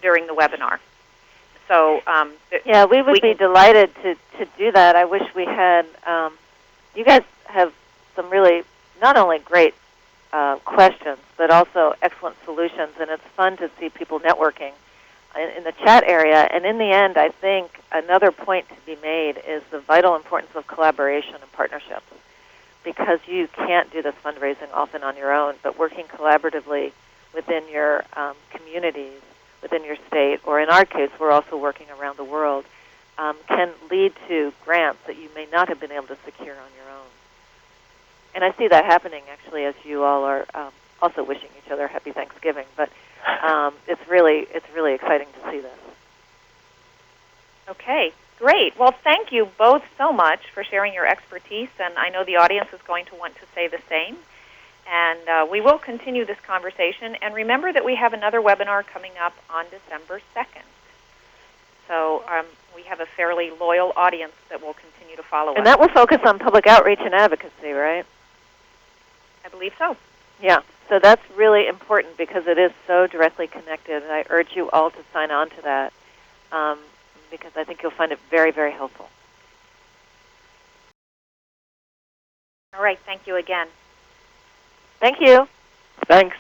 during the webinar. So yeah, we would be delighted to do that. I wish we had. You guys have some really not only great questions, but also excellent solutions, and it's fun to see people networking in the chat area. And in the end, I think another point to be made is the vital importance of collaboration and partnerships, because you can't do this fundraising often on your own, but working collaboratively within your communities, within your state, or in our case, we're also working around the world, can lead to grants that you may not have been able to secure on your own. And I see that happening, actually, as you all are also wishing each other happy Thanksgiving. But it's really exciting to see this. Okay, great. Well, thank you both so much for sharing your expertise, and I know the audience is going to want to say the same. And we will continue this conversation. And remember that we have another webinar coming up on December 2nd. So we have a fairly loyal audience that will continue to follow us. And that will focus on public outreach and advocacy, right? I believe so. Yeah. So that's really important because it is so directly connected. And I urge you all to sign on to that because I think you'll find it very, very helpful. All right. Thank you again. Thank you. Thanks.